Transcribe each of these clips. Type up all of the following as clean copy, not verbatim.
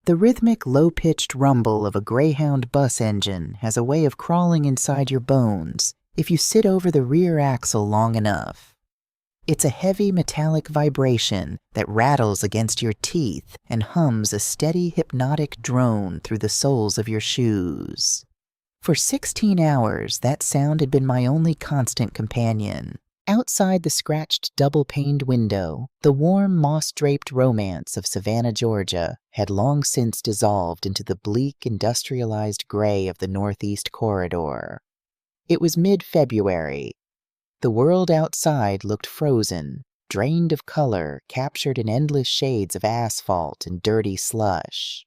The rhythmic, low-pitched rumble of a Greyhound bus engine has a way of crawling inside your bones if you sit over the rear axle long enough. It's a heavy metallic vibration that rattles against your teeth and hums a steady hypnotic drone through the soles of your shoes. For 16 hours, that sound had been my only constant companion. Outside the scratched double-paned window, the warm, moss-draped romance of Savannah, Georgia, had long since dissolved into the bleak, industrialized gray of the Northeast Corridor. It was mid-February. The world outside looked frozen, drained of color, captured in endless shades of asphalt and dirty slush.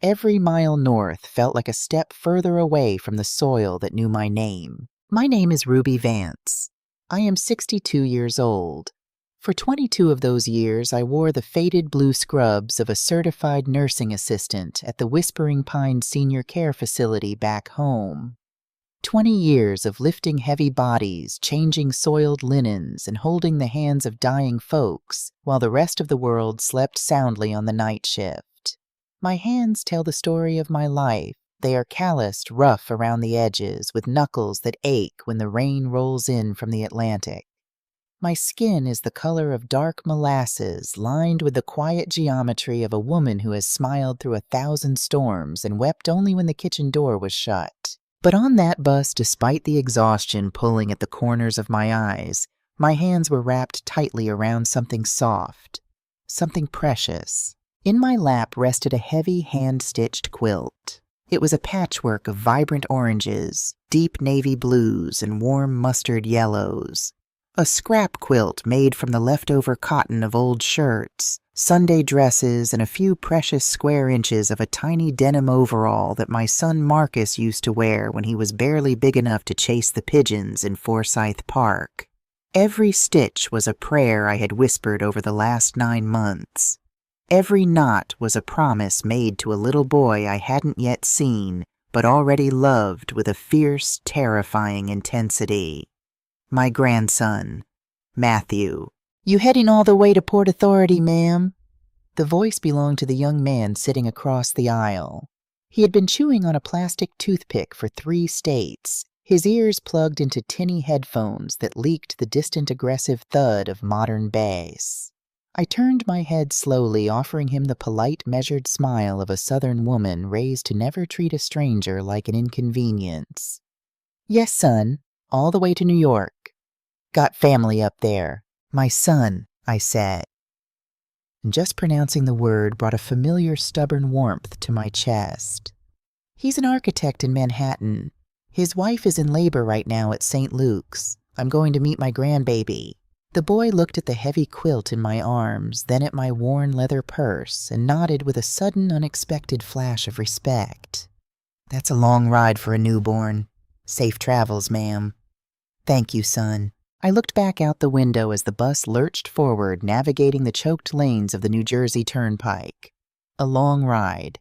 Every mile north felt like a step further away from the soil that knew my name. My name is Ruby Vance. I am 62 years old. For 22 of those years, I wore the faded blue scrubs of a certified nursing assistant at the Whispering Pines Senior Care Facility back home. 20 years of lifting heavy bodies, changing soiled linens, and holding the hands of dying folks, while the rest of the world slept soundly on the night shift. My hands tell the story of my life. They are calloused, rough around the edges, with knuckles that ache when the rain rolls in from the Atlantic. My skin is the color of dark molasses, lined with the quiet geometry of a woman who has smiled through 1,000 storms and wept only when the kitchen door was shut. But on that bus, despite the exhaustion pulling at the corners of my eyes, my hands were wrapped tightly around something soft, something precious. In my lap rested a heavy hand-stitched quilt. It was a patchwork of vibrant oranges, deep navy blues, and warm mustard yellows. A scrap quilt made from the leftover cotton of old shirts, Sunday dresses, and a few precious square inches of a tiny denim overall that my son Marcus used to wear when he was barely big enough to chase the pigeons in Forsyth Park. Every stitch was a prayer I had whispered over the last 9 months. Every knot was a promise made to a little boy I hadn't yet seen, but already loved with a fierce, terrifying intensity. My grandson, Matthew. "You heading all the way to Port Authority, ma'am?" The voice belonged to the young man sitting across the aisle. He had been chewing on a plastic toothpick for 3 states, his ears plugged into tinny headphones that leaked the distant aggressive thud of modern bass. I turned my head slowly, offering him the polite, measured smile of a Southern woman raised to never treat a stranger like an inconvenience. "Yes, son. All the way to New York. Got family up there. My son," I said. And just pronouncing the word brought a familiar, stubborn warmth to my chest. "He's an architect in Manhattan. His wife is in labor right now at St. Luke's. I'm going to meet my grandbaby." The boy looked at the heavy quilt in my arms, then at my worn leather purse, and nodded with a sudden, unexpected flash of respect. "That's a long ride for a newborn. Safe travels, ma'am." "Thank you, son." I looked back out the window as the bus lurched forward, navigating the choked lanes of the New Jersey Turnpike. A long ride.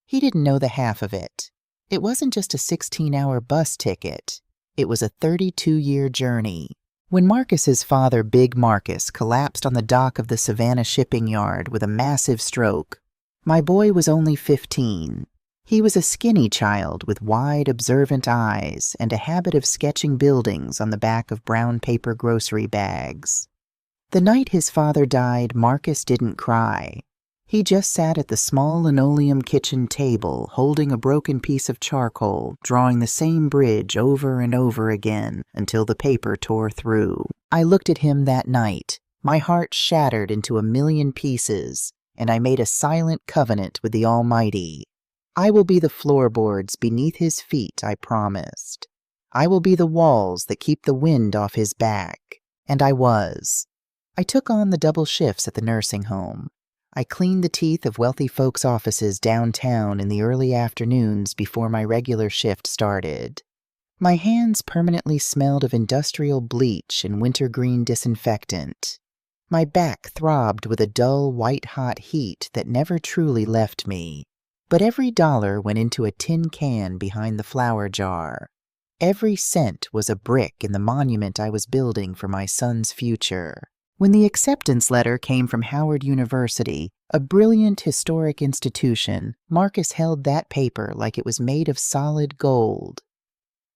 He didn't know the half of it. It wasn't just a 16-hour bus ticket. It was a 32-year journey. When Marcus's father, Big Marcus, collapsed on the dock of the Savannah shipping yard with a massive stroke, my boy was only 15. He was a skinny child with wide, observant eyes and a habit of sketching buildings on the back of brown paper grocery bags. The night his father died, Marcus didn't cry. He just sat at the small linoleum kitchen table, holding a broken piece of charcoal, drawing the same bridge over and over again until the paper tore through. I looked at him that night, my heart shattered into 1,000,000 pieces, and I made a silent covenant with the Almighty. I will be the floorboards beneath his feet, I promised. I will be the walls that keep the wind off his back. And I was. I took on the double shifts at the nursing home. I cleaned the teeth of wealthy folks' offices downtown in the early afternoons before my regular shift started. My hands permanently smelled of industrial bleach and wintergreen disinfectant. My back throbbed with a dull, white-hot heat that never truly left me. But every dollar went into a tin can behind the flour jar. Every cent was a brick in the monument I was building for my son's future. When the acceptance letter came from Howard University, A brilliant historic institution, Marcus held that paper like it was made of solid gold.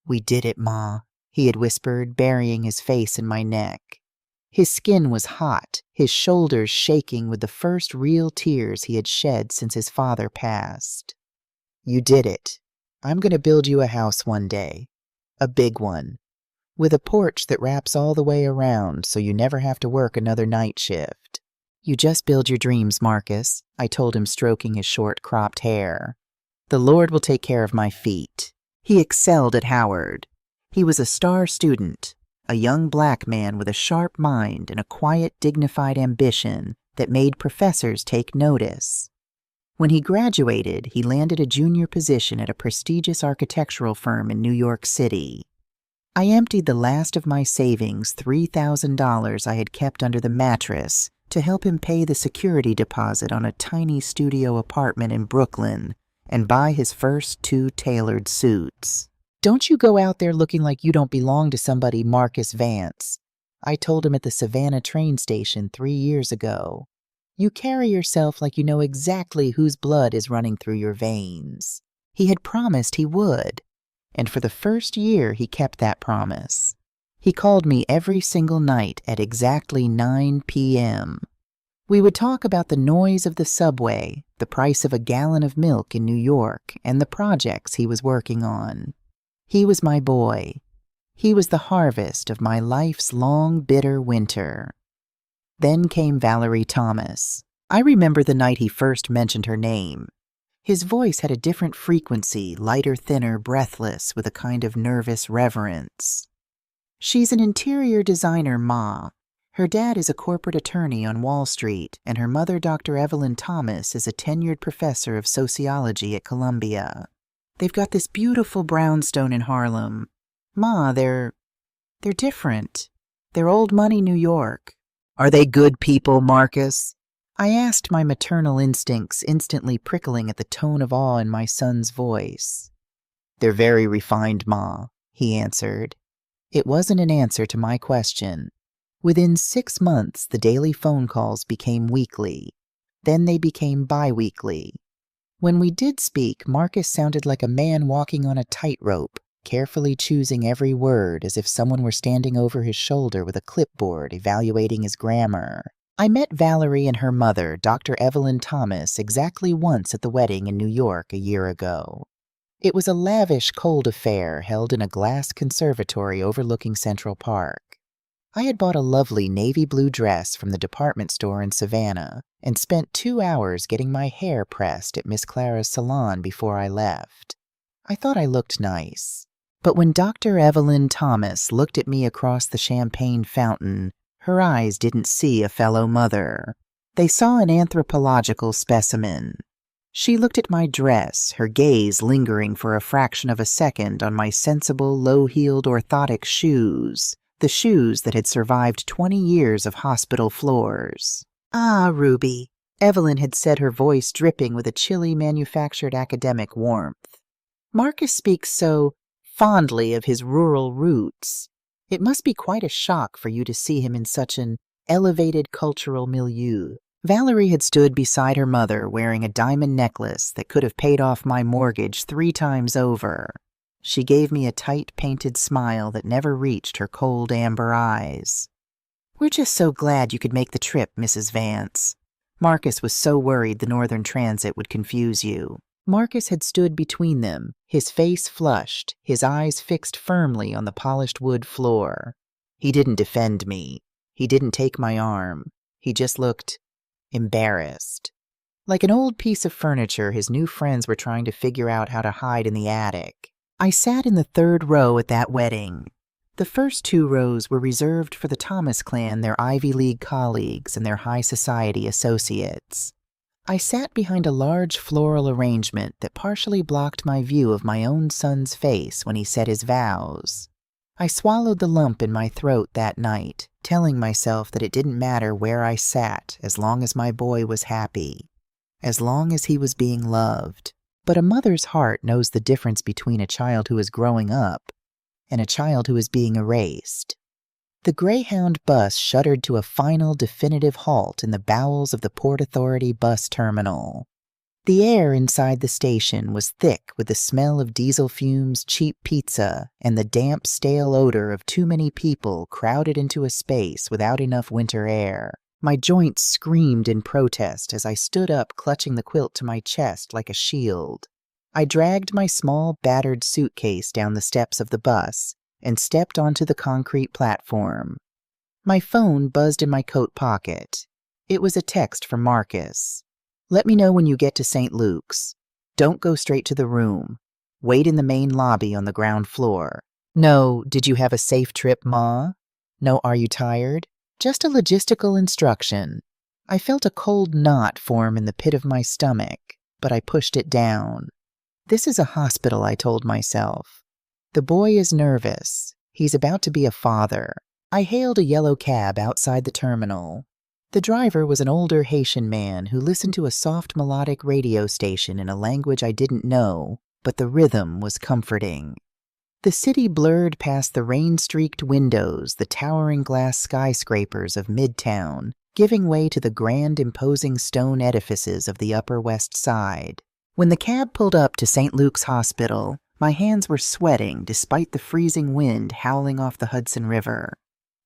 "We did it, Ma," he had whispered, burying his face in my neck. His skin was hot, his shoulders shaking with the first real tears he had shed since his father passed. "You did it. I'm going to build you a house one day. A big one. With a porch that wraps all the way around so you never have to work another night shift." "You just build your dreams, Marcus," I told him, stroking his short cropped hair. "The Lord will take care of my feet." He excelled at Howard. He was a star student, a young black man with a sharp mind and a quiet, dignified ambition that made professors take notice. When he graduated, he landed a junior position at a prestigious architectural firm in New York City. I emptied the last of my savings, $3,000 I had kept under the mattress, to help him pay the security deposit on a tiny studio apartment in Brooklyn and buy his first 2 tailored suits. "Don't you go out there looking like you don't belong to somebody, Marcus Vance," I told him at the Savannah train station 3 years ago. "You carry yourself like you know exactly whose blood is running through your veins." He had promised he would, and for the first year he kept that promise. He called me every single night at exactly 9 p.m. We would talk about the noise of the subway, the price of a gallon of milk in New York, and the projects he was working on. He was my boy. He was the harvest of my life's long, bitter winter. Then came Valerie Thomas. I remember the night he first mentioned her name. His voice had a different frequency, lighter, thinner, breathless, with a kind of nervous reverence. "She's an interior designer, Ma. Her dad is a corporate attorney on Wall Street, and her mother, Dr. Evelyn Thomas, is a tenured professor of sociology at Columbia. They've got this beautiful brownstone in Harlem. Ma, they're different. They're old money New York." "Are they good people, Marcus?" I asked, my maternal instincts instantly prickling at the tone of awe in my son's voice. "They're very refined, Ma," he answered. It wasn't an answer to my question. Within 6 months, the daily phone calls became weekly. Then they became bi-weekly. When we did speak, Marcus sounded like a man walking on a tightrope, carefully choosing every word as if someone were standing over his shoulder with a clipboard evaluating his grammar. I met Valerie and her mother, Dr. Evelyn Thomas, exactly once at the wedding in New York a year ago. It was a lavish cold affair held in a glass conservatory overlooking Central Park. I had bought a lovely navy blue dress from the department store in Savannah and spent 2 hours getting my hair pressed at Miss Clara's salon before I left. I thought I looked nice. But when Dr. Evelyn Thomas looked at me across the champagne fountain, her eyes didn't see a fellow mother. They saw an anthropological specimen. She looked at my dress, her gaze lingering for a fraction of a second on my sensible, low-heeled orthotic shoes, the shoes that had survived 20 years of hospital floors. "Ah, Ruby," Evelyn had said, her voice dripping with a chilly manufactured academic warmth. "Marcus speaks so fondly of his rural roots. It must be quite a shock for you to see him in such an elevated cultural milieu." Valerie had stood beside her mother wearing a diamond necklace that could have paid off my mortgage 3 times over. She gave me a tight, painted smile that never reached her cold amber eyes. "We're just so glad you could make the trip, Mrs. Vance. Marcus was so worried the Northern Transit would confuse you." Marcus had stood between them, his face flushed, his eyes fixed firmly on the polished wood floor. He didn't defend me. He didn't take my arm. He just looked embarrassed. Like an old piece of furniture his new friends were trying to figure out how to hide in the attic. I sat in the 3rd row at that wedding. The first 2 rows were reserved for the Thomas clan, their Ivy League colleagues, and their high society associates. I sat behind a large floral arrangement that partially blocked my view of my own son's face when he said his vows. I swallowed the lump in my throat that night, telling myself that it didn't matter where I sat as long as my boy was happy, as long as he was being loved. But a mother's heart knows the difference between a child who is growing up and a child who is being erased. The Greyhound bus shuddered to a final definitive halt in the bowels of the Port Authority bus terminal. The air inside the station was thick with the smell of diesel fumes, cheap pizza, and the damp, stale odor of too many people crowded into a space without enough winter air. My joints screamed in protest as I stood up, clutching the quilt to my chest like a shield. I dragged my small, battered suitcase down the steps of the bus and stepped onto the concrete platform. My phone buzzed in my coat pocket. It was a text from Marcus. "Let me know when you get to St. Luke's. Don't go straight to the room. Wait in the main lobby on the ground floor. No, did you have a safe trip, Ma? No, are you tired? Just a logistical instruction." I felt a cold knot form in the pit of my stomach, but I pushed it down. This is a hospital, I told myself. The boy is nervous. He's about to be a father. I hailed a yellow cab outside the terminal. The driver was an older Haitian man who listened to a soft melodic radio station in a language I didn't know, but the rhythm was comforting. The city blurred past the rain-streaked windows, the towering glass skyscrapers of Midtown, giving way to the grand, imposing stone edifices of the Upper West Side. When the cab pulled up to St. Luke's Hospital, my hands were sweating despite the freezing wind howling off the Hudson River.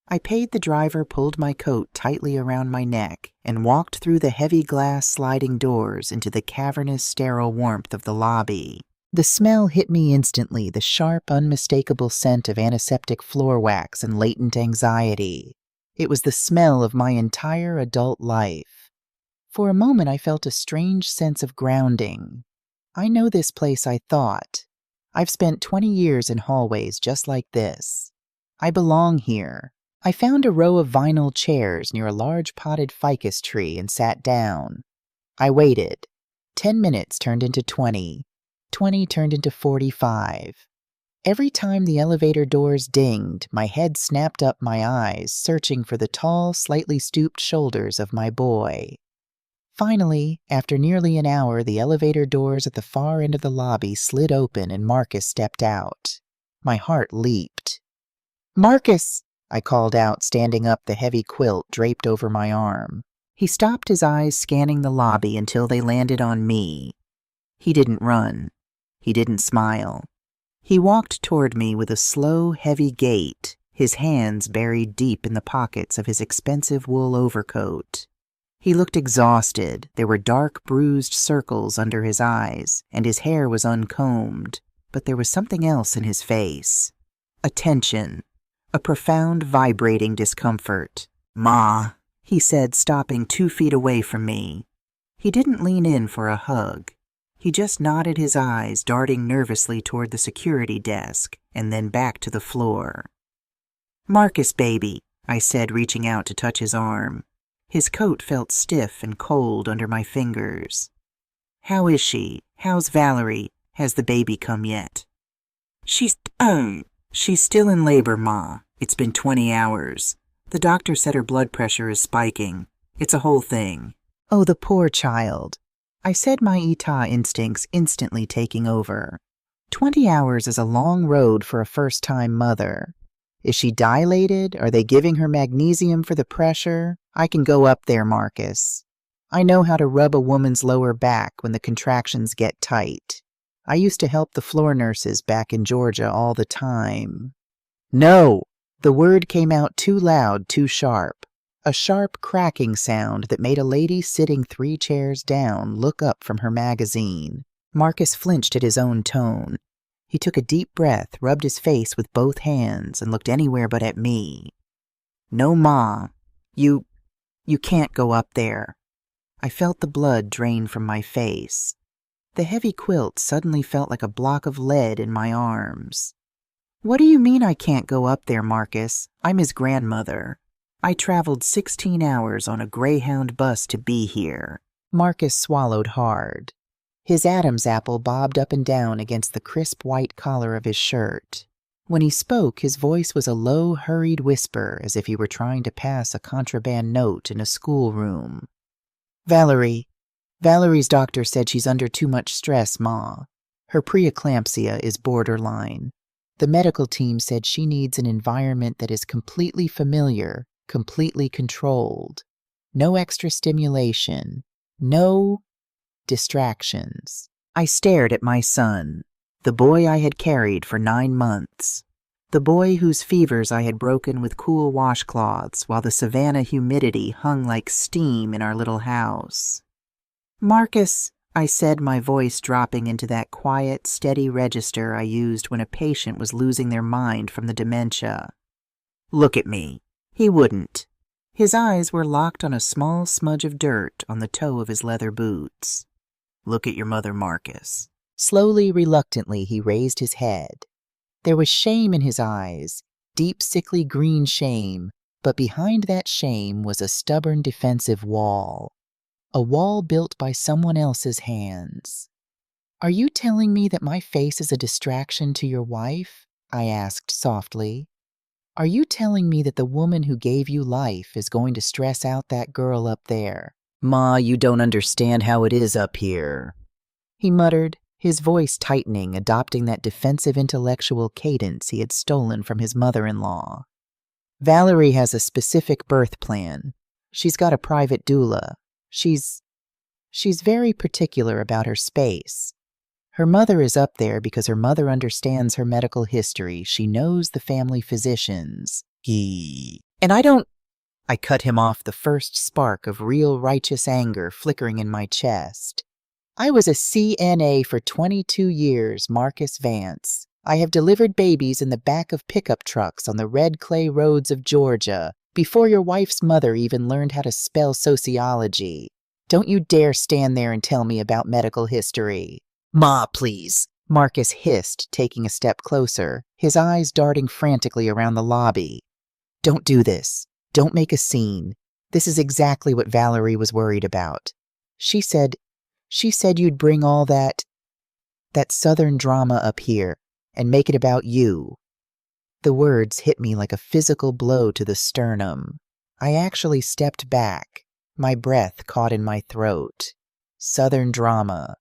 I paid the driver, pulled my coat tightly around my neck, and walked through the heavy glass sliding doors into the cavernous, sterile warmth of the lobby. The smell hit me instantly, the sharp, unmistakable scent of antiseptic floor wax and latent anxiety. It was the smell of my entire adult life. For a moment I felt a strange sense of grounding. I know this place, I thought. I've spent 20 years in hallways just like this. I belong here. I found a row of vinyl chairs near a large potted ficus tree and sat down. I waited. 10 minutes turned into 20. 20 turned into 45. Every time the elevator doors dinged, my head snapped up my eyes, searching for the tall, slightly stooped shoulders of my boy. Finally, after nearly an hour, the elevator doors at the far end of the lobby slid open and Marcus stepped out. My heart leaped. "Marcus!" I called out, standing up, the heavy quilt draped over my arm. He stopped, his eyes scanning the lobby until they landed on me. He didn't run. He didn't smile. He walked toward me with a slow, heavy gait, his hands buried deep in the pockets of his expensive wool overcoat. He looked exhausted. There were dark, bruised circles under his eyes, and his hair was uncombed, but there was something else in his face. A tension. A profound, vibrating discomfort. "Ma," he said, stopping 2 feet away from me. He didn't lean in for a hug. He just nodded, his eyes darting nervously toward the security desk and then back to the floor. "Marcus, baby," I said, reaching out to touch his arm. His coat felt stiff and cold under my fingers. "How is she? How's Valerie? Has the baby come yet?" She's still in labor, Ma. It's been 20 hours. The doctor said her blood pressure is spiking. It's a whole thing." "Oh, the poor child," I said, my Etah instincts instantly taking over. 20 hours is a long road for a first-time mother. Is she dilated? Are they giving her magnesium for the pressure? I can go up there, Marcus. I know how to rub a woman's lower back when the contractions get tight. I used to help the floor nurses back in Georgia all the time. "No!" The word came out too loud, too sharp. A sharp cracking sound that made a lady sitting 3 chairs down look up from her magazine. Marcus flinched at his own tone. He took a deep breath, rubbed his face with both hands, and looked anywhere but at me. "No, Ma. You can't go up there." I felt the blood drain from my face. The heavy quilt suddenly felt like a block of lead in my arms. "What do you mean I can't go up there, Marcus? I'm his grandmother. I traveled 16 hours on a Greyhound bus to be here." Marcus swallowed hard. His Adam's apple bobbed up and down against the crisp white collar of his shirt. When he spoke, his voice was a low, hurried whisper, as if he were trying to pass a contraband note in a schoolroom. Valerie's doctor said she's under too much stress, Ma. Her preeclampsia is borderline. The medical team said she needs an environment that is completely familiar, completely controlled. No extra stimulation. No distractions. I stared at my son, the boy I had carried for 9 months. The boy whose fevers I had broken with cool washcloths while the savannah humidity hung like steam in our little house. "Marcus," I said, my voice dropping into that quiet, steady register I used when a patient was losing their mind from the dementia. "Look at me." He wouldn't. His eyes were locked on a small smudge of dirt on the toe of his leather boots. "Look at your mother, Marcus." Slowly, reluctantly, he raised his head. There was shame in his eyes, deep, sickly green shame, but behind that shame was a stubborn defensive wall. A wall built by someone else's hands. "Are you telling me that my face is a distraction to your wife?" I asked softly. "Are you telling me that the woman who gave you life is going to stress out that girl up there?" "Ma, you don't understand how it is up here," he muttered, his voice tightening, adopting that defensive intellectual cadence he had stolen from his mother-in-law. "Valerie has a specific birth plan. She's got a private doula. She's very particular about her space. Her mother is up there because her mother understands her medical history. She knows the family physicians. And I don't—" I cut him off, the first spark of real righteous anger flickering in my chest. "I was a CNA for 22 years, Marcus Vance. I have delivered babies in the back of pickup trucks on the red clay roads of Georgia before your wife's mother even learned how to spell sociology. Don't you dare stand there and tell me about medical history." "Ma, please," Marcus hissed, taking a step closer, his eyes darting frantically around the lobby. "Don't do this. Don't make a scene. This is exactly what Valerie was worried about. She said you'd bring all that Southern drama up here and make it about you." The words hit me like a physical blow to the sternum. I actually stepped back, my breath caught in my throat. Southern drama.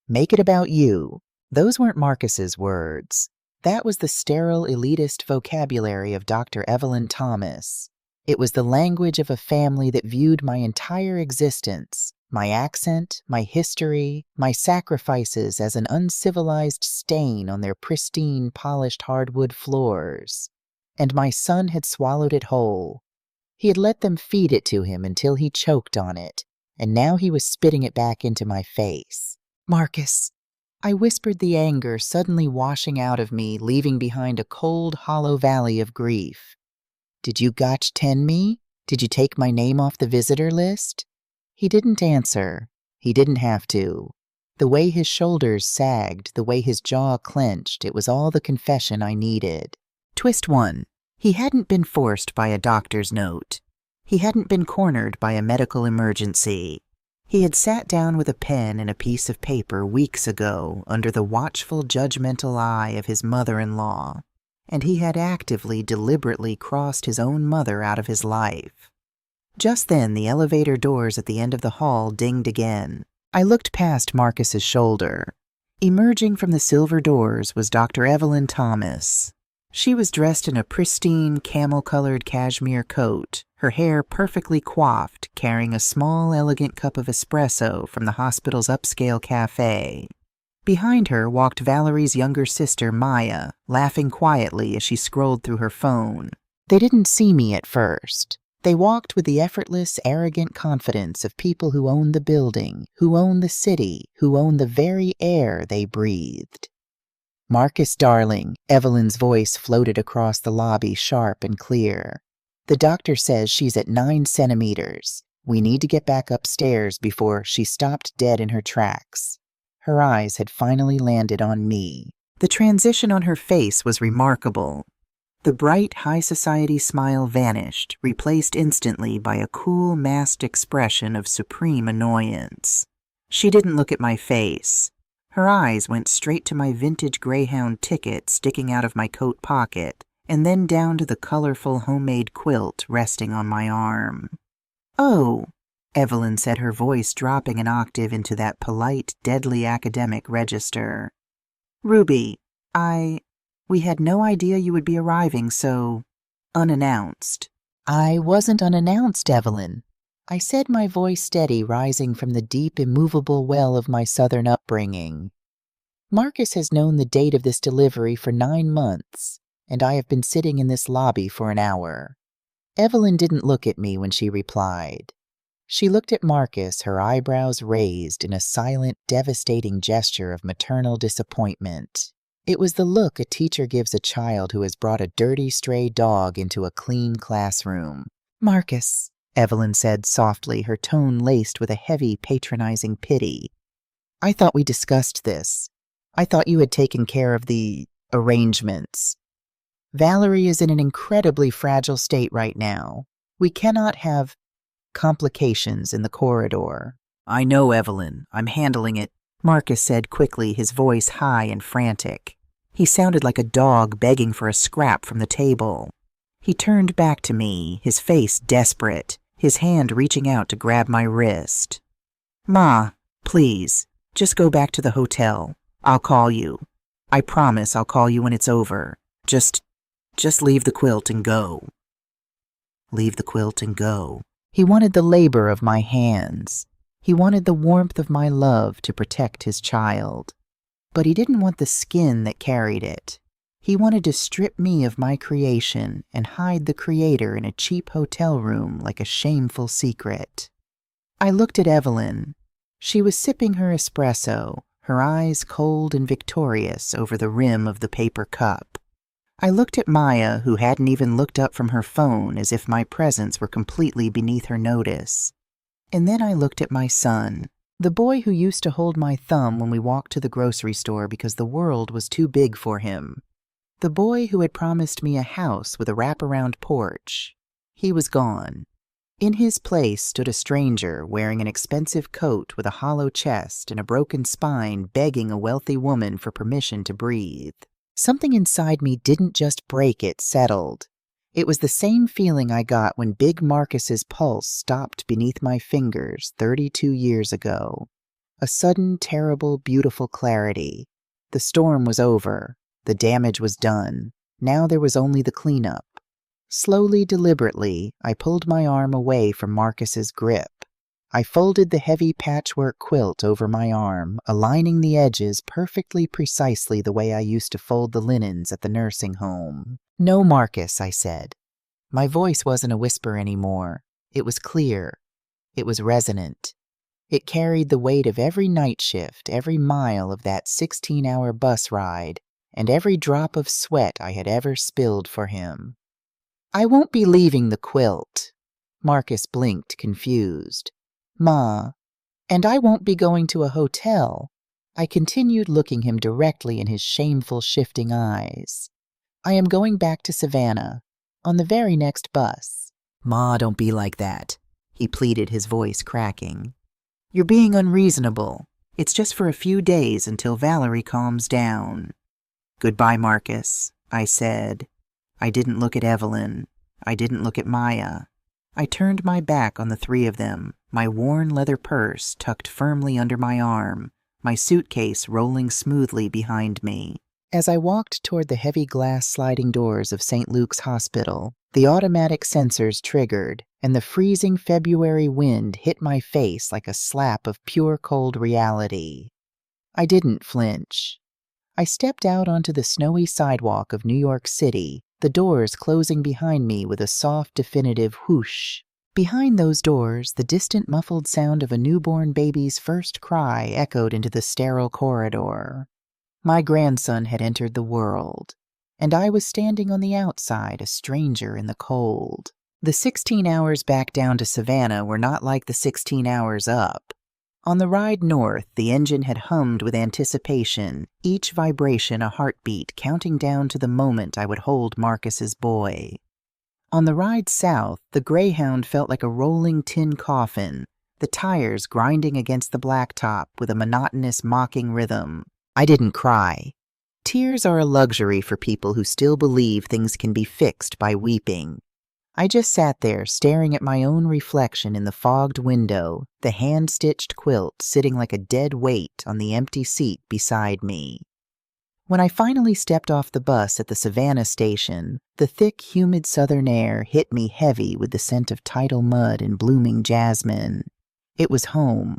Make it about you. Those weren't Marcus's words. That was the sterile, elitist vocabulary of Dr. Evelyn Thomas. It was the language of a family that viewed my entire existence, my accent, my history, my sacrifices as an uncivilized stain on their pristine, polished hardwood floors. And my son had swallowed it whole. He had let them feed it to him until he choked on it, and now he was spitting it back into my face. "Marcus," I whispered, the anger suddenly washing out of me, leaving behind a cold, hollow valley of grief. "Did you gotch 10 me? Did you take my name off the visitor list?" He didn't answer. He didn't have to. The way his shoulders sagged, the way his jaw clenched, it was all the confession I needed. Twist 1. He hadn't been forced by a doctor's note. He hadn't been cornered by a medical emergency. He had sat down with a pen and a piece of paper weeks ago under the watchful, judgmental eye of his mother-in-law, and he had actively, deliberately crossed his own mother out of his life. Just then, the elevator doors at the end of the hall dinged again. I looked past Marcus's shoulder. Emerging from the silver doors was Dr. Evelyn Thomas. She was dressed in a pristine, camel-colored cashmere coat, her hair perfectly coiffed, carrying a small, elegant cup of espresso from the hospital's upscale cafe. Behind her walked Valerie's younger sister, Maya, laughing quietly as she scrolled through her phone. They didn't see me at first. They walked with the effortless, arrogant confidence of people who own the building, who own the city, who own the very air they breathed. "Marcus, darling," Evelyn's voice floated across the lobby, sharp and clear. "The doctor says she's at 9 centimeters. We need to get back upstairs before—" She stopped dead in her tracks. Her eyes had finally landed on me. The transition on her face was remarkable. The bright, high society smile vanished, replaced instantly by a cool, masked expression of supreme annoyance. She didn't look at my face. Her eyes went straight to my vintage Greyhound ticket sticking out of my coat pocket, and then down to the colorful homemade quilt resting on my arm. "Oh," Evelyn said, her voice dropping an octave into that polite, deadly academic register. "Ruby, We had no idea you would be arriving so unannounced." "I wasn't unannounced, Evelyn," I said, my voice steady, rising from the deep, immovable well of my Southern upbringing. "Marcus has known the date of this delivery for 9 months, and I have been sitting in this lobby for an hour." Evelyn didn't look at me when she replied. She looked at Marcus, her eyebrows raised in a silent, devastating gesture of maternal disappointment. It was the look a teacher gives a child who has brought a dirty stray dog into a clean classroom. "Marcus," Evelyn said softly, her tone laced with a heavy, patronizing pity. "I thought we discussed this. I thought you had taken care of the arrangements. Valerie is in an incredibly fragile state right now. We cannot have complications in the corridor." "I know, Evelyn. I'm handling it," Marcus said quickly, his voice high and frantic. He sounded like a dog begging for a scrap from the table. He turned back to me, his face desperate, his hand reaching out to grab my wrist. "Ma, please, just go back to the hotel. I'll call you. I promise I'll call you when it's over. Just leave the quilt and go." Leave the quilt and go. He wanted the labor of my hands. He wanted the warmth of my love to protect his child. But he didn't want the skin that carried it. He wanted to strip me of my creation and hide the creator in a cheap hotel room like a shameful secret. I looked at Evelyn. She was sipping her espresso, her eyes cold and victorious over the rim of the paper cup. I looked at Maya, who hadn't even looked up from her phone, as if my presence were completely beneath her notice. And then I looked at my son, the boy who used to hold my thumb when we walked to the grocery store because the world was too big for him. The boy who had promised me a house with a wraparound porch. He was gone. In his place stood a stranger wearing an expensive coat with a hollow chest and a broken spine, begging a wealthy woman for permission to breathe. Something inside me didn't just break, it settled. It was the same feeling I got when Big Marcus's pulse stopped beneath my fingers 32 years ago. A sudden, terrible, beautiful clarity. The storm was over. The damage was done. Now there was only the cleanup. Slowly, deliberately, I pulled my arm away from Marcus's grip. I folded the heavy patchwork quilt over my arm, aligning the edges perfectly precisely the way I used to fold the linens at the nursing home. "No, Marcus," I said. My voice wasn't a whisper anymore. It was clear. It was resonant. It carried the weight of every night shift, every mile of that 16-hour bus ride, and every drop of sweat I had ever spilled for him. "I won't be leaving the quilt." Marcus blinked, confused. "Ma, and I won't be going to a hotel." I continued, looking him directly in his shameful, shifting eyes. "I am going back to Savannah, on the very next bus." "Ma, don't be like that," he pleaded, his voice cracking. "You're being unreasonable. It's just for a few days until Valerie calms down." "Goodbye, Marcus," I said. I didn't look at Evelyn. I didn't look at Maya. I turned my back on the three of them, my worn leather purse tucked firmly under my arm, my suitcase rolling smoothly behind me. As I walked toward the heavy glass sliding doors of St. Luke's Hospital, the automatic sensors triggered, and the freezing February wind hit my face like a slap of pure cold reality. I didn't flinch. I stepped out onto the snowy sidewalk of New York City, the doors closing behind me with a soft, definitive whoosh. Behind those doors, the distant muffled sound of a newborn baby's first cry echoed into the sterile corridor. My grandson had entered the world, and I was standing on the outside, a stranger in the cold. The 16 hours back down to Savannah were not like the 16 hours up. On the ride north, the engine had hummed with anticipation, each vibration a heartbeat counting down to the moment I would hold Marcus's boy. On the ride south, the Greyhound felt like a rolling tin coffin, the tires grinding against the blacktop with a monotonous, mocking rhythm. I didn't cry. Tears are a luxury for people who still believe things can be fixed by weeping. I just sat there staring at my own reflection in the fogged window, the hand-stitched quilt sitting like a dead weight on the empty seat beside me. When I finally stepped off the bus at the Savannah station, the thick, humid southern air hit me heavy with the scent of tidal mud and blooming jasmine. It was home.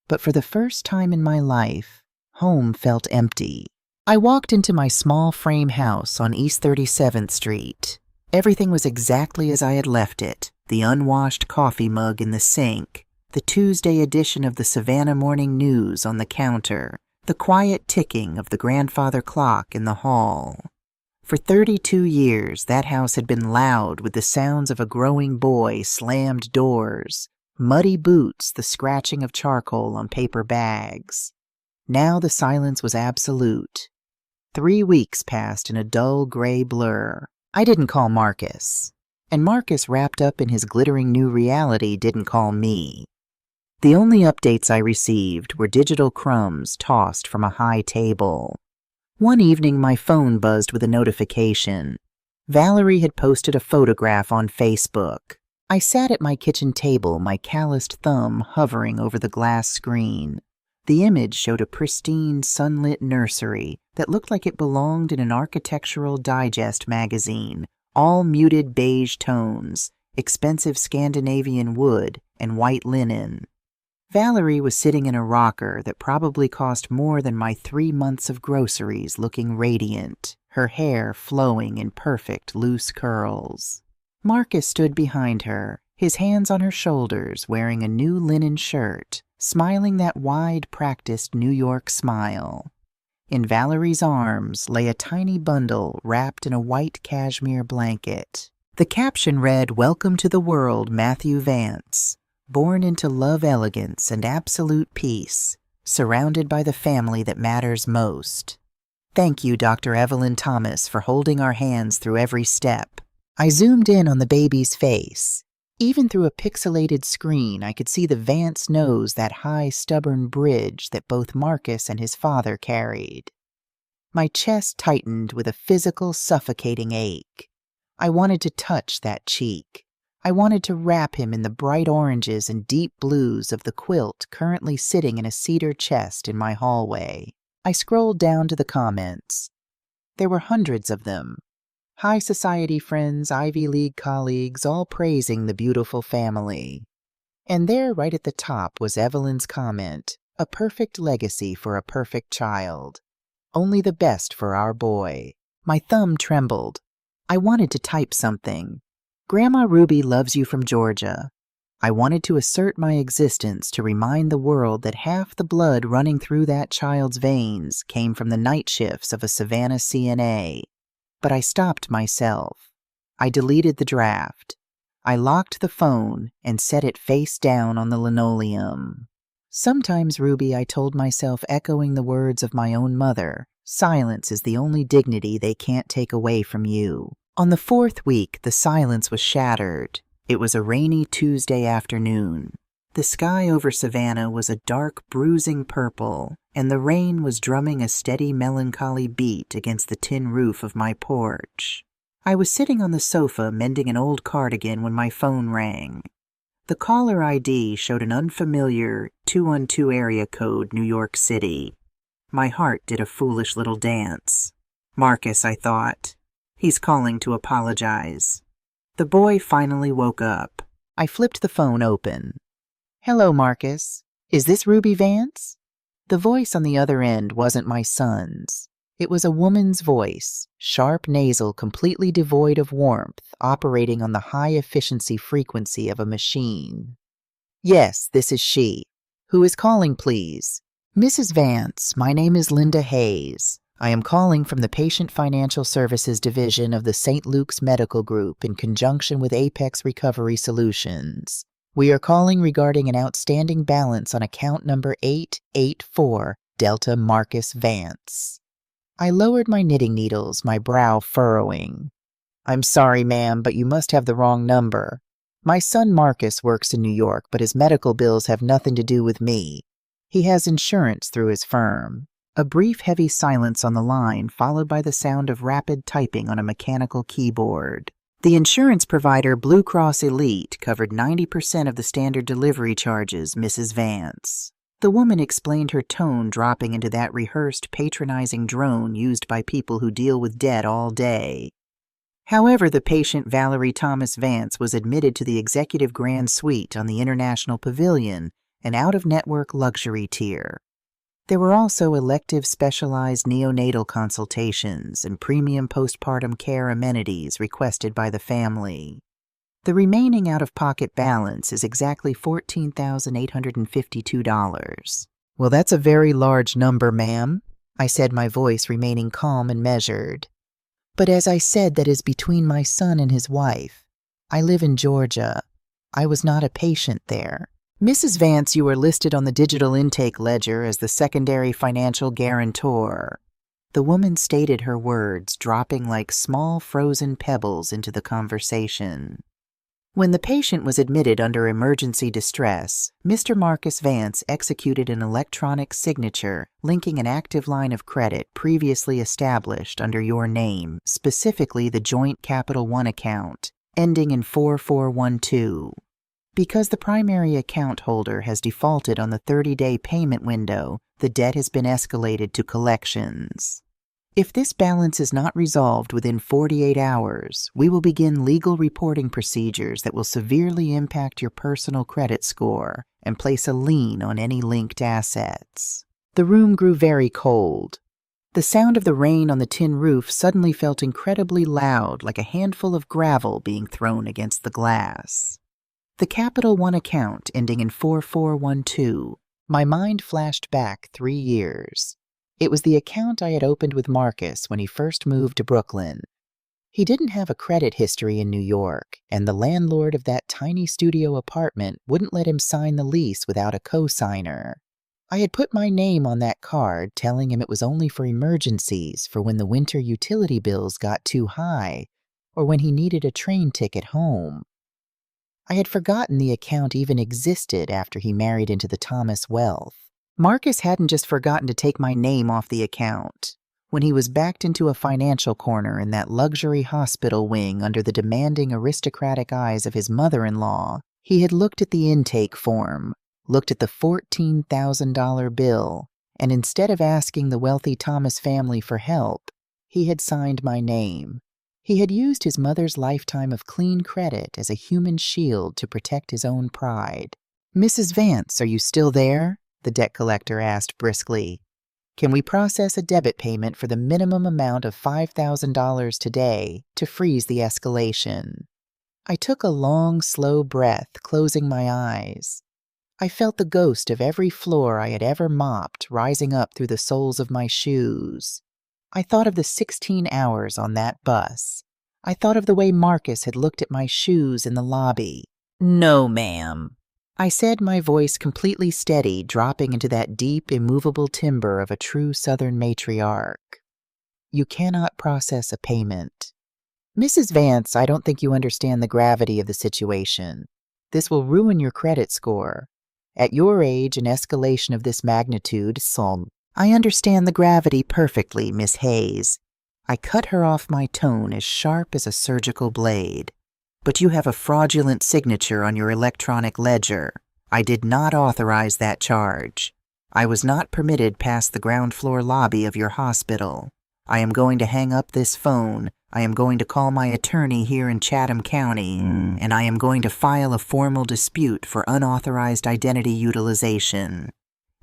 But for the first time in my life, home felt empty. I walked into my small frame house on East 37th Street. Everything was exactly as I had left it. The unwashed coffee mug in the sink, the Tuesday edition of the Savannah Morning News on the counter, the quiet ticking of the grandfather clock in the hall. For 32 years, that house had been loud with the sounds of a growing boy, slammed doors, muddy boots, the scratching of charcoal on paper bags. Now the silence was absolute. 3 weeks passed in a dull gray blur. I didn't call Marcus, and Marcus, wrapped up in his glittering new reality, didn't call me. The only updates I received were digital crumbs tossed from a high table. One evening my phone buzzed with a notification. Valerie had posted a photograph on Facebook. I sat at my kitchen table, my calloused thumb hovering over the glass screen. The image showed a pristine, sunlit nursery that looked like it belonged in an Architectural Digest magazine, all muted beige tones, expensive Scandinavian wood, and white linen. Valerie was sitting in a rocker that probably cost more than my 3 months of groceries, looking radiant, her hair flowing in perfect, loose curls. Marcus stood behind her, his hands on her shoulders, wearing a new linen shirt, smiling that wide, practiced New York smile. In Valerie's arms lay a tiny bundle wrapped in a white cashmere blanket. The caption read, "Welcome to the world, Matthew Vance. Born into love, elegance, and absolute peace, surrounded by the family that matters most. Thank you, Dr. Evelyn Thomas, for holding our hands through every step." I zoomed in on the baby's face. Even through a pixelated screen, I could see the Vance nose, that high, stubborn bridge that both Marcus and his father carried. My chest tightened with a physical, suffocating ache. I wanted to touch that cheek. I wanted to wrap him in the bright oranges and deep blues of the quilt currently sitting in a cedar chest in my hallway. I scrolled down to the comments. There were hundreds of them. High society friends, Ivy League colleagues, all praising the beautiful family. And there, right at the top, was Evelyn's comment, "A perfect legacy for a perfect child. Only the best for our boy." My thumb trembled. I wanted to type something. "Grandma Ruby loves you from Georgia." I wanted to assert my existence to remind the world that half the blood running through that child's veins came from the night shifts of a Savannah CNA. But I stopped myself. I deleted the draft. I locked the phone and set it face down on the linoleum. Sometimes, Ruby, I told myself, echoing the words of my own mother, silence is the only dignity they can't take away from you. On the 4th week, the silence was shattered. It was a rainy Tuesday afternoon. The sky over Savannah was a dark, bruising purple, and the rain was drumming a steady, melancholy beat against the tin roof of my porch. I was sitting on the sofa mending an old cardigan when my phone rang. The caller ID showed an unfamiliar 212 area code, New York City. My heart did a foolish little dance. Marcus, I thought. He's calling to apologize. The boy finally woke up. I flipped the phone open. "Hello, Marcus. Is this Ruby Vance?" The voice on the other end wasn't my son's. It was a woman's voice, sharp nasal, completely devoid of warmth, operating on the high-efficiency frequency of a machine. "Yes, this is she. Who is calling, please?" "Mrs. Vance, my name is Linda Hayes. I am calling from the Patient Financial Services Division of the St. Luke's Medical Group in conjunction with Apex Recovery Solutions. We are calling regarding an outstanding balance on account number 884, Delta Marcus Vance." I lowered my knitting needles, my brow furrowing. "I'm sorry, ma'am, but you must have the wrong number. My son Marcus works in New York, but his medical bills have nothing to do with me. He has insurance through his firm." A brief, heavy silence on the line, followed by the sound of rapid typing on a mechanical keyboard. The insurance provider Blue Cross Elite covered 90% of the standard delivery charges, Mrs. Vance. The woman explained, her tone dropping into that rehearsed, patronizing drone used by people who deal with debt all day. However, the patient Valerie Thomas Vance was admitted to the Executive Grand Suite on the International Pavilion, an out-of-network luxury tier. There were also elective specialized neonatal consultations and premium postpartum care amenities requested by the family. The remaining out-of-pocket balance is exactly $14,852. Well, that's a very large number, ma'am, I said, my voice remaining calm and measured. But as I said, that is between my son and his wife. I live in Georgia. I was not a patient there. Mrs. Vance, you are listed on the digital intake ledger as the secondary financial guarantor. The woman stated her words, dropping like small frozen pebbles into the conversation. When the patient was admitted under emergency distress, Mr. Marcus Vance executed an electronic signature linking an active line of credit previously established under your name, specifically the joint Capital One account, ending in 4412. Because the primary account holder has defaulted on the 30-day payment window, the debt has been escalated to collections. If this balance is not resolved within 48 hours, we will begin legal reporting procedures that will severely impact your personal credit score and place a lien on any linked assets. The room grew very cold. The sound of the rain on the tin roof suddenly felt incredibly loud, like a handful of gravel being thrown against the glass. The Capital One account ending in 4412. My mind flashed back 3 years. It was the account I had opened with Marcus when he first moved to Brooklyn. He didn't have a credit history in New York, and the landlord of that tiny studio apartment wouldn't let him sign the lease without a co-signer. I had put my name on that card, telling him it was only for emergencies, for when the winter utility bills got too high, or when he needed a train ticket home. I had forgotten the account even existed after he married into the Thomas wealth. Marcus hadn't just forgotten to take my name off the account. When he was backed into a financial corner in that luxury hospital wing under the demanding aristocratic eyes of his mother-in-law, he had looked at the intake form, looked at the $14,000 bill, and instead of asking the wealthy Thomas family for help, he had signed my name. He had used his mother's lifetime of clean credit as a human shield to protect his own pride. "Mrs. Vance, are you still there?" the debt collector asked briskly. "Can we process a debit payment for the minimum amount of $5,000 today to freeze the escalation?" I took a long, slow breath, closing my eyes. I felt the ghost of every floor I had ever mopped rising up through the soles of my shoes. I thought of the 16 hours on that bus. I thought of the way Marcus had looked at my shoes in the lobby. "No, ma'am," I said, my voice completely steady, dropping into that deep, immovable timbre of a true Southern matriarch. "You cannot process a payment. Mrs. Vance, I don't think you understand the gravity of the situation. This will ruin your credit score. At your age, an escalation of this magnitude, I understand the gravity perfectly, Miss Hayes." I cut her off, my tone as sharp as a surgical blade. "But you have a fraudulent signature on your electronic ledger. I did not authorize that charge. I was not permitted past the ground floor lobby of your hospital. I am going to hang up this phone. I am going to call my attorney here in Chatham County, and I am going to file a formal dispute for unauthorized identity utilization.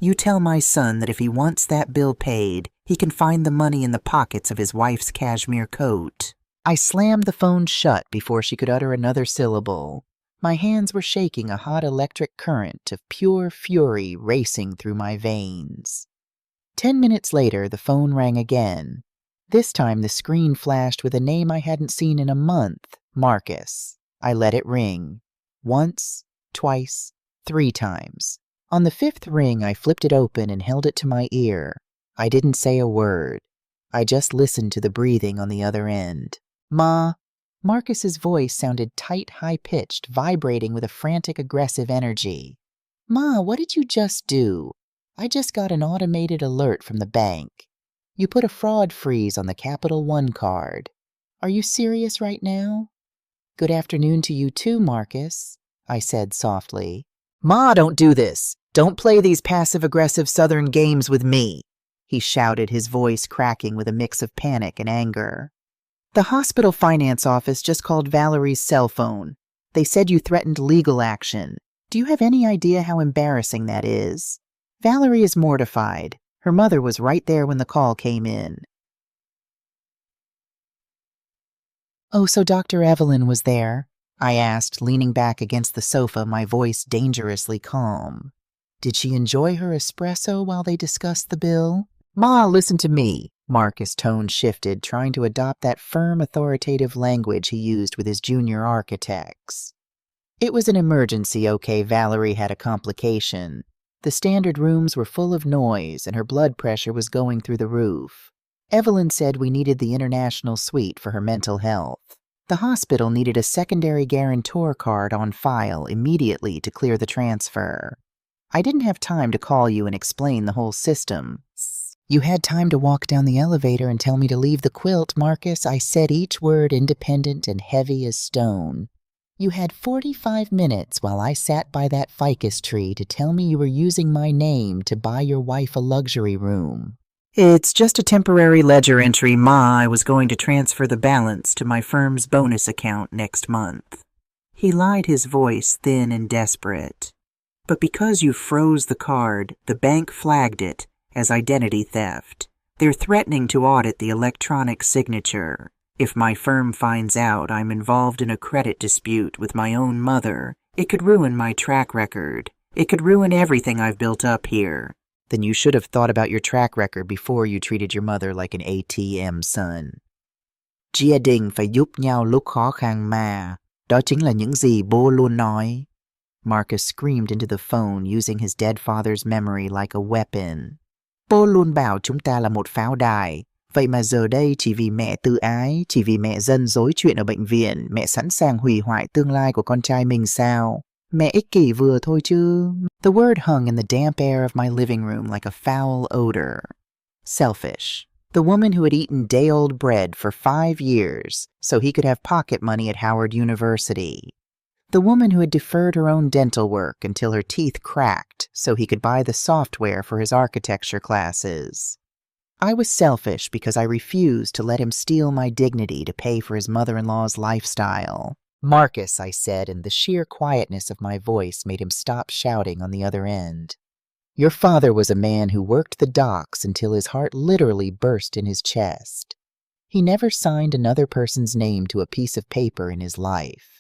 You tell my son that if he wants that bill paid, he can find the money in the pockets of his wife's cashmere coat." I slammed the phone shut before she could utter another syllable. My hands were shaking, a hot electric current of pure fury racing through my veins. 10 minutes later, the phone rang again. This time the screen flashed with a name I hadn't seen in a month, Marcus. I let it ring. Once, twice, 3 times. On the 5th ring, I flipped it open and held it to my ear. I didn't say a word. I just listened to the breathing on the other end. "Ma." Marcus's voice sounded tight, high-pitched, vibrating with a frantic, aggressive energy. "Ma, what did you just do? I just got an automated alert from the bank. You put a fraud freeze on the Capital One card. Are you serious right now?" "Good afternoon to you too, Marcus," I said softly. "Ma, don't do this. Don't play these passive-aggressive Southern games with me, he shouted, his voice cracking with a mix of panic and anger. The hospital finance office just called Valerie's cell phone. They said you threatened legal action. Do you have any idea how embarrassing that is? Valerie is mortified. Her mother was right there when the call came in. Oh, so Dr. Evelyn was there? I asked, leaning back against the sofa, my voice dangerously calm. Did she enjoy her espresso while they discussed the bill? Ma, listen to me. Marcus' tone shifted, trying to adopt that firm, authoritative language he used with his junior architects. It was an emergency, okay. Valerie had a complication. The standard rooms were full of noise, and her blood pressure was going through the roof. Evelyn said we needed the international suite for her mental health. The hospital needed a secondary guarantor card on file immediately to clear the transfer. I didn't have time to call you and explain the whole system. You had time to walk down the elevator and tell me to leave the quilt, Marcus. I said each word independent and heavy as stone. You had 45 minutes while I sat by that ficus tree to tell me you were using my name to buy your wife a luxury room. It's just a temporary ledger entry, Ma. I was going to transfer the balance to my firm's bonus account next month. He lied, his voice thin and desperate. But because you froze the card, the bank flagged it as identity theft. They're threatening to audit the electronic signature. If my firm finds out I'm involved in a credit dispute with my own mother, it could ruin my track record. It could ruin everything I've built up here. Then you should have thought about your track record before you treated your mother like an ATM, son. Gia đình phải giúp nhau lúc khó khăn mà. Đó chính là những gì bố luôn nói. Marcus screamed into the phone, using his dead father's memory like a weapon. Bố luôn bảo chúng ta là một pháo đài. Vậy mà giờ đây chỉ vì mẹ tự ái, chỉ vì mẹ dân dối chuyện ở bệnh viện, mẹ sẵn sàng hủy hoại tương lai của con trai mình sao? Mẹ ích kỷ vừa thôi chứ. The word hung in the damp air of my living room like a foul odor. Selfish. The woman who had eaten day-old bread for 5 years so he could have pocket money at Howard University. The woman who had deferred her own dental work until her teeth cracked so he could buy the software for his architecture classes. I was selfish because I refused to let him steal my dignity to pay for his mother-in-law's lifestyle. Marcus, I said, and the sheer quietness of my voice made him stop shouting on the other end. Your father was a man who worked the docks until his heart literally burst in his chest. He never signed another person's name to a piece of paper in his life.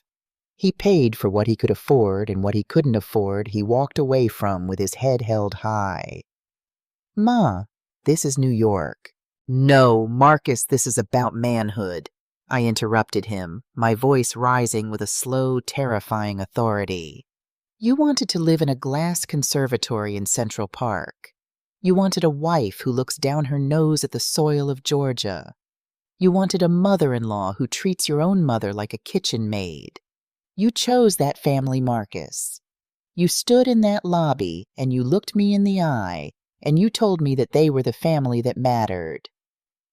He paid for what he could afford, and what he couldn't afford he walked away from with his head held high. Ma, this is New York. No, Marcus, this is about manhood. I interrupted him, my voice rising with a slow, terrifying authority. You wanted to live in a glass conservatory in Central Park. You wanted a wife who looks down her nose at the soil of Georgia. You wanted a mother-in-law who treats your own mother like a kitchen maid. You chose that family, Marcus. You stood in that lobby, and you looked me in the eye, and you told me that they were the family that mattered.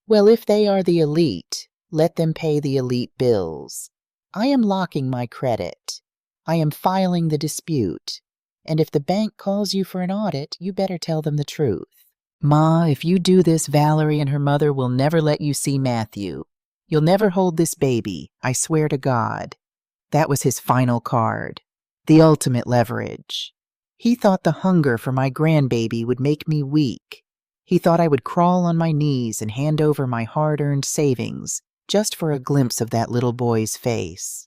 Well, if they are the elite, let them pay the elite bills. I am locking my credit. I am filing the dispute. And if the bank calls you for an audit, you better tell them the truth. Ma, if you do this, Valerie and her mother will never let you see Matthew. You'll never hold this baby, I swear to God. That was his final card, the ultimate leverage. He thought the hunger for my grandbaby would make me weak. He thought I would crawl on my knees and hand over my hard-earned savings just for a glimpse of that little boy's face.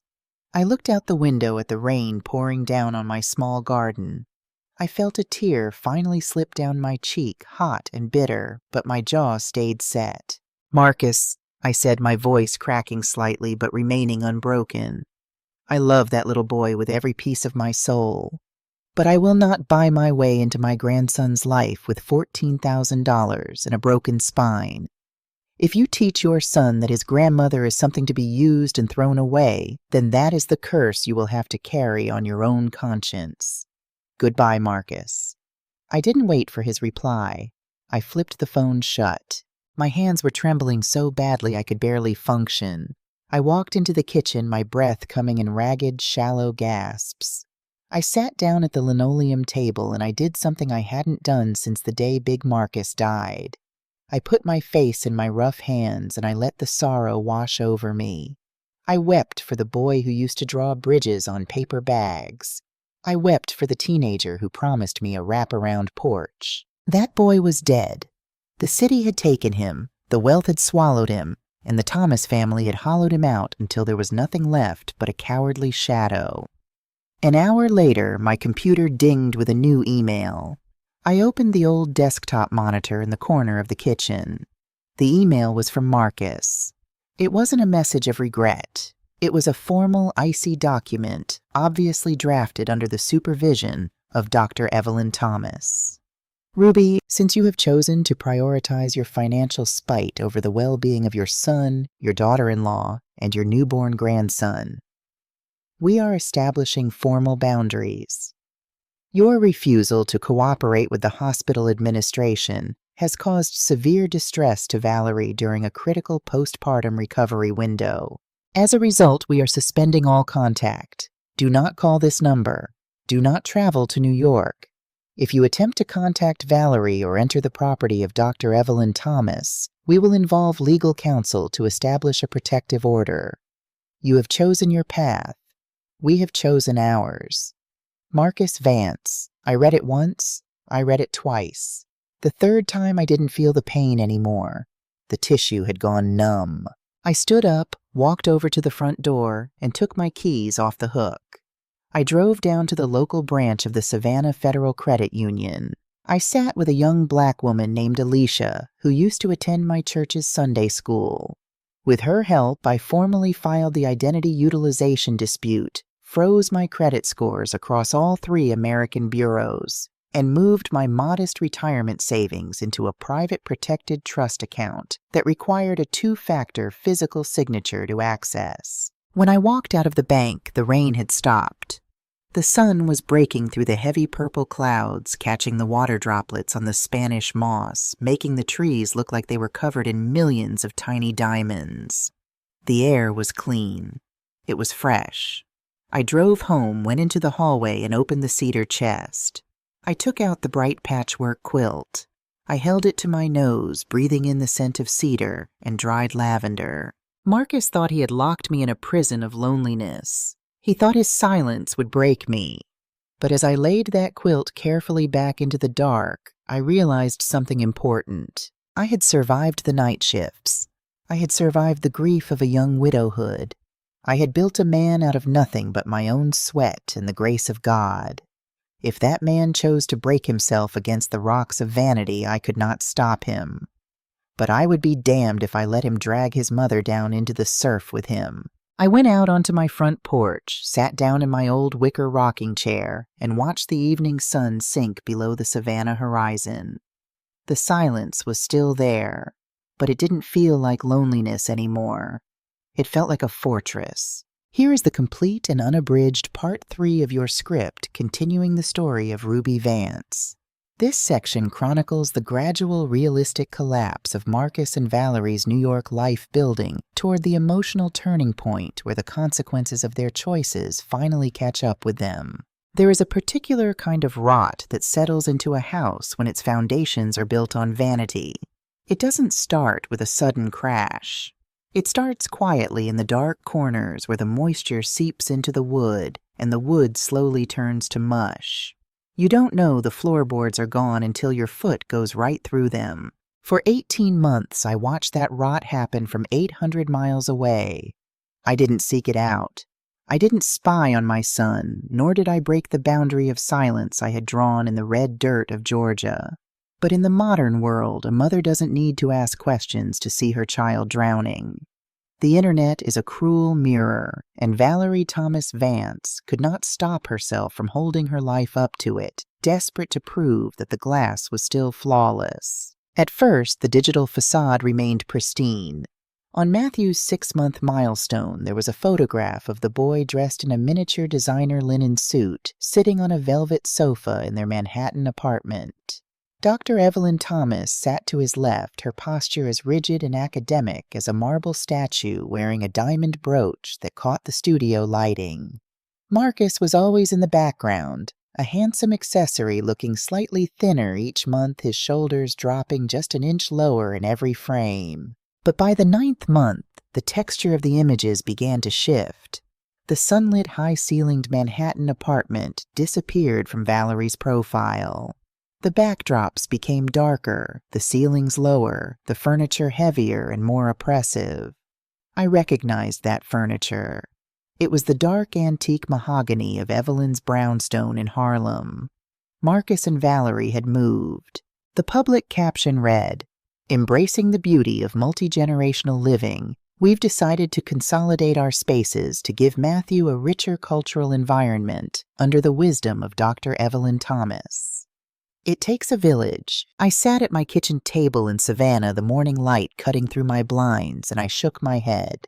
I looked out the window at the rain pouring down on my small garden. I felt a tear finally slip down my cheek, hot and bitter, but my jaw stayed set. Marcus, I said, my voice cracking slightly but remaining unbroken. I love that little boy with every piece of my soul. But I will not buy my way into my grandson's life with $14,000 and a broken spine. If you teach your son that his grandmother is something to be used and thrown away, then that is the curse you will have to carry on your own conscience. Goodbye, Marcus. I didn't wait for his reply. I flipped the phone shut. My hands were trembling so badly I could barely function. I walked into the kitchen, my breath coming in ragged, shallow gasps. I sat down at the linoleum table and I did something I hadn't done since the day Big Marcus died. I put my face in my rough hands and I let the sorrow wash over me. I wept for the boy who used to draw bridges on paper bags. I wept for the teenager who promised me a wraparound porch. That boy was dead. The city had taken him, the wealth had swallowed him, and the Thomas family had hollowed him out until there was nothing left but a cowardly shadow. An hour later, my computer dinged with a new email. I opened the old desktop monitor in the corner of the kitchen. The email was from Marcus. It wasn't a message of regret. It was a formal, icy document, obviously drafted under the supervision of Dr. Evelyn Thomas. Ruby, since you have chosen to prioritize your financial spite over the well-being of your son, your daughter-in-law, and your newborn grandson, we are establishing formal boundaries. Your refusal to cooperate with the hospital administration has caused severe distress to Valerie during a critical postpartum recovery window. As a result, we are suspending all contact. Do not call this number. Do not travel to New York. If you attempt to contact Valerie or enter the property of Dr. Evelyn Thomas, we will involve legal counsel to establish a protective order. You have chosen your path. We have chosen ours. Marcus Vance. I read it once. I read it twice. The third time I didn't feel the pain anymore. The tissue had gone numb. I stood up, walked over to the front door, and took my keys off the hook. I drove down to the local branch of the Savannah Federal Credit Union. I sat with a young black woman named Alicia, who used to attend my church's Sunday school. With her help, I formally filed the identity utilization dispute, froze my credit scores across all 3 American bureaus, and moved my modest retirement savings into a private protected trust account that required a 2-factor physical signature to access. When I walked out of the bank, the rain had stopped. The sun was breaking through the heavy purple clouds, catching the water droplets on the Spanish moss, making the trees look like they were covered in millions of tiny diamonds. The air was clean. It was fresh. I drove home, went into the hallway, and opened the cedar chest. I took out the bright patchwork quilt. I held it to my nose, breathing in the scent of cedar and dried lavender. Marcus thought he had locked me in a prison of loneliness. He thought his silence would break me. But as I laid that quilt carefully back into the dark, I realized something important. I had survived the night shifts. I had survived the grief of a young widowhood. I had built a man out of nothing but my own sweat and the grace of God. If that man chose to break himself against the rocks of vanity, I could not stop him. But I would be damned if I let him drag his mother down into the surf with him. I went out onto my front porch, sat down in my old wicker rocking chair, and watched the evening sun sink below the Savannah horizon. The silence was still there, but it didn't feel like loneliness anymore. It felt like a fortress. Here is the complete and unabridged Part 3 of your script continuing the story of Ruby Vance. This section chronicles the gradual realistic collapse of Marcus and Valerie's New York life building toward the emotional turning point where the consequences of their choices finally catch up with them. There is a particular kind of rot that settles into a house when its foundations are built on vanity. It doesn't start with a sudden crash. It starts quietly in the dark corners where the moisture seeps into the wood and the wood slowly turns to mush. You don't know the floorboards are gone until your foot goes right through them. For 18 months, I watched that rot happen from 800 miles away. I didn't seek it out. I didn't spy on my son, nor did I break the boundary of silence I had drawn in the red dirt of Georgia. But in the modern world, a mother doesn't need to ask questions to see her child drowning. The internet is a cruel mirror, and Valerie Thomas Vance could not stop herself from holding her life up to it, desperate to prove that the glass was still flawless. At first, the digital facade remained pristine. On Matthew's 6-month milestone, there was a photograph of the boy dressed in a miniature designer linen suit, sitting on a velvet sofa in their Manhattan apartment. Dr. Evelyn Thomas sat to his left, her posture as rigid and academic as a marble statue wearing a diamond brooch that caught the studio lighting. Marcus was always in the background, a handsome accessory looking slightly thinner each month, his shoulders dropping just an inch lower in every frame. But by the 9th month, the texture of the images began to shift. The sunlit, high-ceilinged Manhattan apartment disappeared from Valerie's profile. The backdrops became darker, the ceilings lower, the furniture heavier and more oppressive. I recognized that furniture. It was the dark antique mahogany of Evelyn's brownstone in Harlem. Marcus and Valerie had moved. The public caption read, "Embracing the beauty of multi-generational living, we've decided to consolidate our spaces to give Matthew a richer cultural environment under the wisdom of Dr. Evelyn Thomas." It takes a village. I sat at my kitchen table in Savannah, the morning light cutting through my blinds, and I shook my head.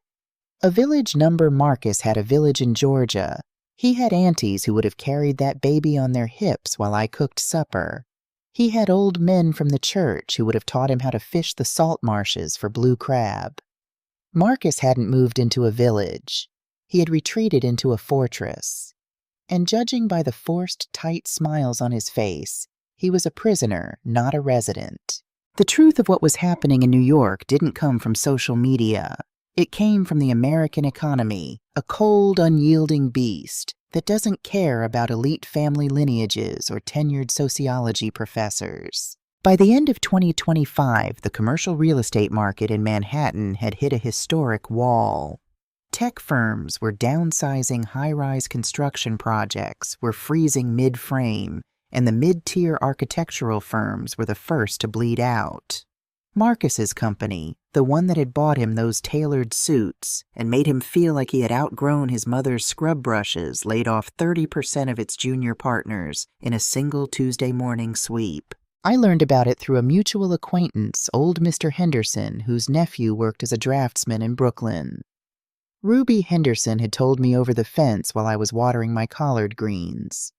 A village number Marcus had a village in Georgia. He had aunties who would have carried that baby on their hips while I cooked supper. He had old men from the church who would have taught him how to fish the salt marshes for blue crab. Marcus hadn't moved into a village. He had retreated into a fortress. And judging by the forced, tight smiles on his face, he was a prisoner, not a resident. The truth of what was happening in New York didn't come from social media. It came from the American economy, a cold, unyielding beast that doesn't care about elite family lineages or tenured sociology professors. By the end of 2025, the commercial real estate market in Manhattan had hit a historic wall. Tech firms were downsizing high-rise construction projects, were freezing mid-frame, and the mid-tier architectural firms were the first to bleed out. Marcus's company, the one that had bought him those tailored suits and made him feel like he had outgrown his mother's scrub brushes, laid off 30% of its junior partners in a single Tuesday morning sweep. I learned about it through a mutual acquaintance, old Mr. Henderson, whose nephew worked as a draftsman in Brooklyn. Ruby Henderson had told me over the fence while I was watering my collard greens.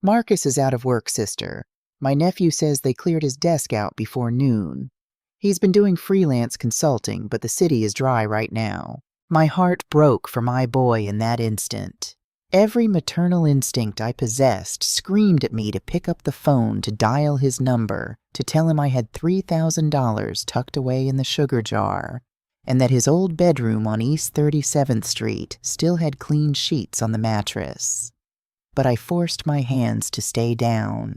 "Marcus is out of work, sister. My nephew says they cleared his desk out before noon. He's been doing freelance consulting, but the city is dry right now." My heart broke for my boy in that instant. Every maternal instinct I possessed screamed at me to pick up the phone, to dial his number, to tell him I had $3,000 tucked away in the sugar jar, and that his old bedroom on East 37th Street still had clean sheets on the mattress. But I forced my hands to stay down.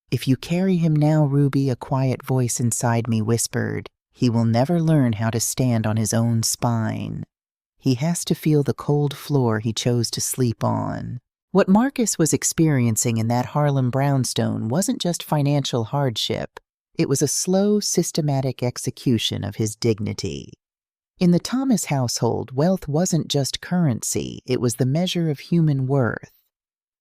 "If you carry him now, Ruby," a quiet voice inside me whispered, "he will never learn how to stand on his own spine. He has to feel the cold floor he chose to sleep on." What Marcus was experiencing in that Harlem brownstone wasn't just financial hardship. It was a slow, systematic execution of his dignity. In the Thomas household, wealth wasn't just currency, it was the measure of human worth.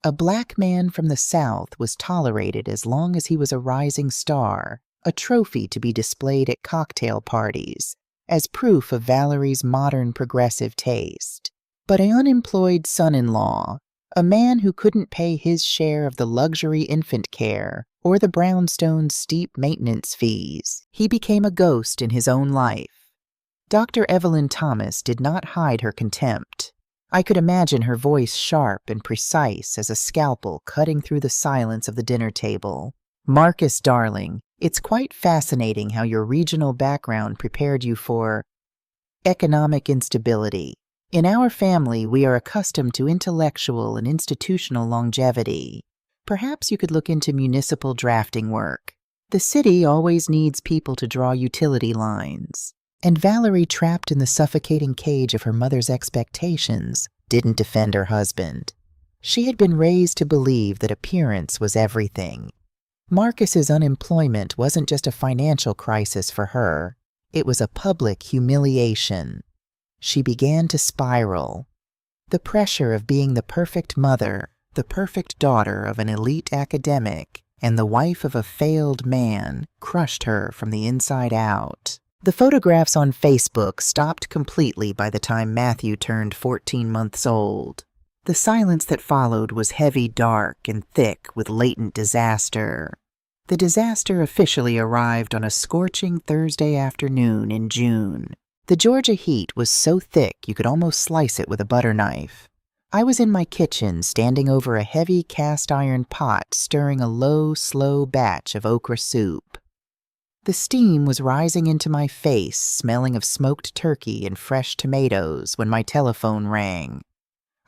A black man from the South was tolerated as long as he was a rising star, a trophy to be displayed at cocktail parties, as proof of Valerie's modern progressive taste. But an unemployed son-in-law, a man who couldn't pay his share of the luxury infant care or the brownstone's steep maintenance fees, he became a ghost in his own life. Dr. Evelyn Thomas did not hide her contempt. I could imagine her voice sharp and precise as a scalpel cutting through the silence of the dinner table. "Marcus, darling, it's quite fascinating how your regional background prepared you for economic instability. In our family, we are accustomed to intellectual and institutional longevity. Perhaps you could look into municipal drafting work. The city always needs people to draw utility lines." And Valerie, trapped in the suffocating cage of her mother's expectations, didn't defend her husband. She had been raised to believe that appearance was everything. Marcus's unemployment wasn't just a financial crisis for her. It was a public humiliation. She began to spiral. The pressure of being the perfect mother, the perfect daughter of an elite academic, and the wife of a failed man crushed her from the inside out. The photographs on Facebook stopped completely by the time Matthew turned 14 months old. The silence that followed was heavy, dark, and thick with latent disaster. The disaster officially arrived on a scorching Thursday afternoon in June. The Georgia heat was so thick you could almost slice it with a butter knife. I was in my kitchen, standing over a heavy cast-iron pot, stirring a low, slow batch of okra soup. The steam was rising into my face, smelling of smoked turkey and fresh tomatoes, when my telephone rang.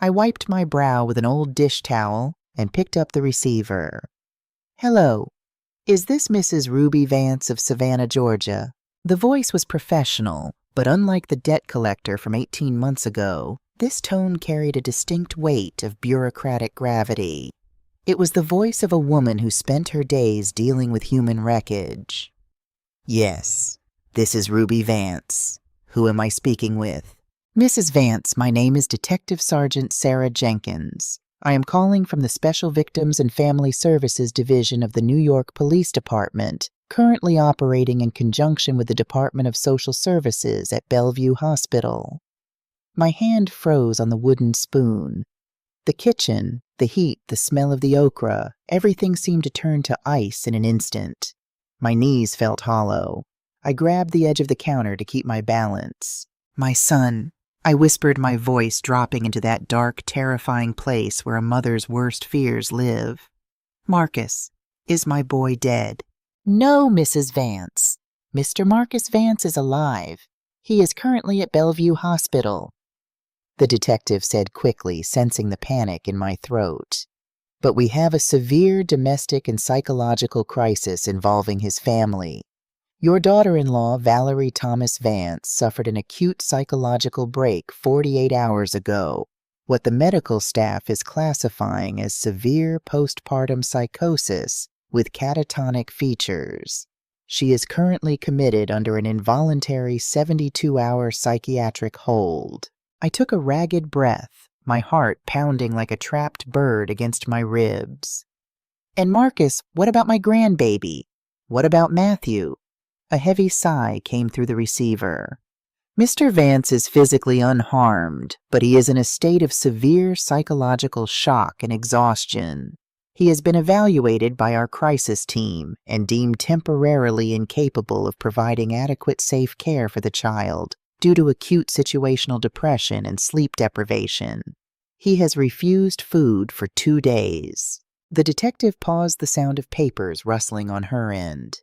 I wiped my brow with an old dish towel and picked up the receiver. "Hello. Is this Mrs. Ruby Vance of Savannah, Georgia?" The voice was professional, but unlike the debt collector from 18 months ago, this tone carried a distinct weight of bureaucratic gravity. It was the voice of a woman who spent her days dealing with human wreckage. "Yes, this is Ruby Vance. Who am I speaking with?" "Mrs. Vance, my name is Detective Sergeant Sarah Jenkins. I am calling from the Special Victims and Family Services Division of the New York Police Department, currently operating in conjunction with the Department of Social Services at Bellevue Hospital." My hand froze on the wooden spoon. The kitchen, the heat, the smell of the okra, everything seemed to turn to ice in an instant. My knees felt hollow. I grabbed the edge of the counter to keep my balance. "My son," I whispered, my voice dropping into that dark, terrifying place where a mother's worst fears live. "Marcus, is my boy dead?" "No, Mrs. Vance. Mr. Marcus Vance is alive. He is currently at Bellevue Hospital," the detective said quickly, sensing the panic in my throat. "But we have a severe domestic and psychological crisis involving his family. Your daughter-in-law, Valerie Thomas Vance, suffered an acute psychological break 48 hours ago, what the medical staff is classifying as severe postpartum psychosis with catatonic features. She is currently committed under an involuntary 72-hour psychiatric hold." I took a ragged breath, my heart pounding like a trapped bird against my ribs. "And Marcus, what about my grandbaby? What about Matthew?" A heavy sigh came through the receiver. "Mr. Vance is physically unharmed, but he is in a state of severe psychological shock and exhaustion. He has been evaluated by our crisis team and deemed temporarily incapable of providing adequate safe care for the child due to acute situational depression and sleep deprivation. He has refused food for 2 days. The detective paused the sound of papers rustling on her end.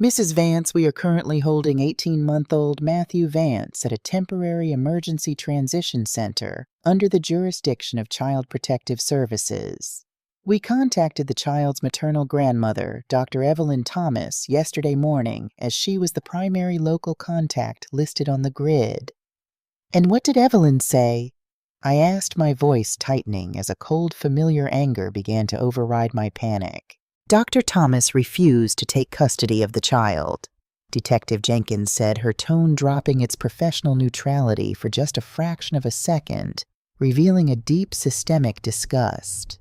"Mrs. Vance, we are currently holding 18-month-old Matthew Vance at a temporary emergency transition center under the jurisdiction of Child Protective Services. We contacted the child's maternal grandmother, Dr. Evelyn Thomas, yesterday morning, as she was the primary local contact listed on the grid." "And what did Evelyn say?" I asked, my voice tightening as a cold, familiar anger began to override my panic. "Dr. Thomas refused to take custody of the child," Detective Jenkins said, her tone dropping its professional neutrality for just a fraction of a second, revealing a deep systemic disgust.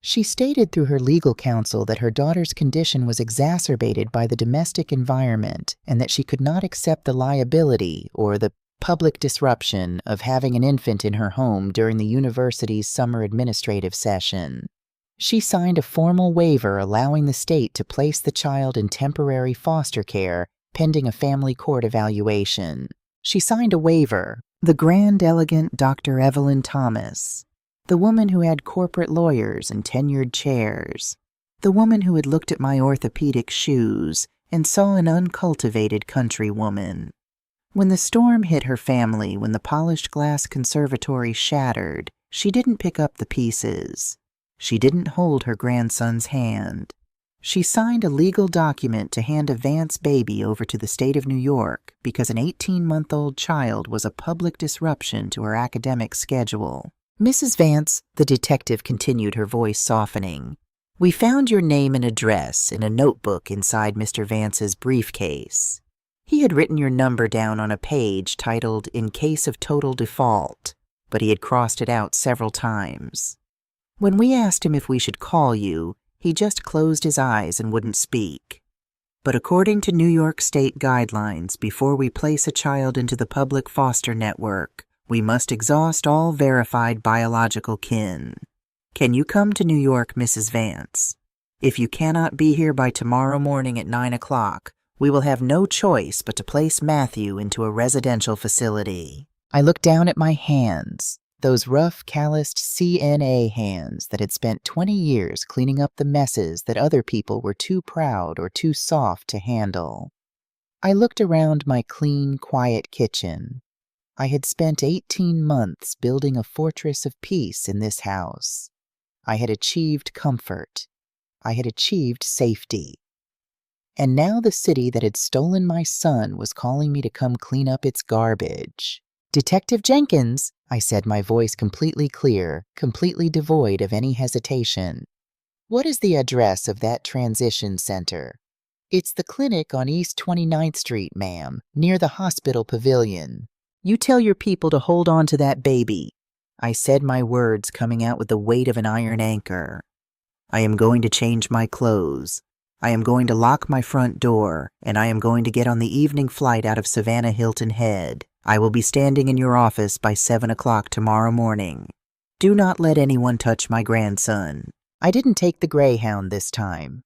She stated through her legal counsel that her daughter's condition was exacerbated by the domestic environment and that she could not accept the liability or the public disruption of having an infant in her home during the university's summer administrative session. She signed a formal waiver allowing the state to place the child in temporary foster care pending a family court evaluation. She signed a waiver, the grand elegant Dr. Evelyn Thomas, the woman who had corporate lawyers and tenured chairs, the woman who had looked at my orthopedic shoes and saw an uncultivated country woman. When the storm hit her family, when the polished glass conservatory shattered, she didn't pick up the pieces. She didn't hold her grandson's hand. She signed a legal document to hand a Vance baby over to the state of New York because an 18-month-old child was a public disruption to her academic schedule. "Mrs. Vance," the detective continued, her voice softening, "we found your name and address in a notebook inside Mr. Vance's briefcase. He had written your number down on a page titled "In Case of Total Default," but he had crossed it out several times. When we asked him if we should call you, he just closed his eyes and wouldn't speak. But according to New York State guidelines, before we place a child into the public foster network, we must exhaust all verified biological kin. Can you come to New York, Mrs. Vance? If you cannot be here by tomorrow morning at 9 o'clock, we will have no choice but to place Matthew into a residential facility." I looked down at my hands. Those rough, calloused CNA hands that had spent 20 years cleaning up the messes that other people were too proud or too soft to handle. I looked around my clean, quiet kitchen. I had spent 18 months building a fortress of peace in this house. I had achieved comfort. I had achieved safety. And now the city that had stolen my son was calling me to come clean up its garbage. "Detective Jenkins," I said, my voice completely clear, completely devoid of any hesitation. "What is the address of that transition center?" "It's the clinic on East 29th Street, ma'am, near the hospital pavilion. You tell your people to hold on to that baby." I said my words coming out with the weight of an iron anchor. "I am going to change my clothes. I am going to lock my front door, and I am going to get on the evening flight out of Savannah Hilton Head. I will be standing in your office by 7 o'clock tomorrow morning. Do not let anyone touch my grandson." I didn't take the Greyhound this time.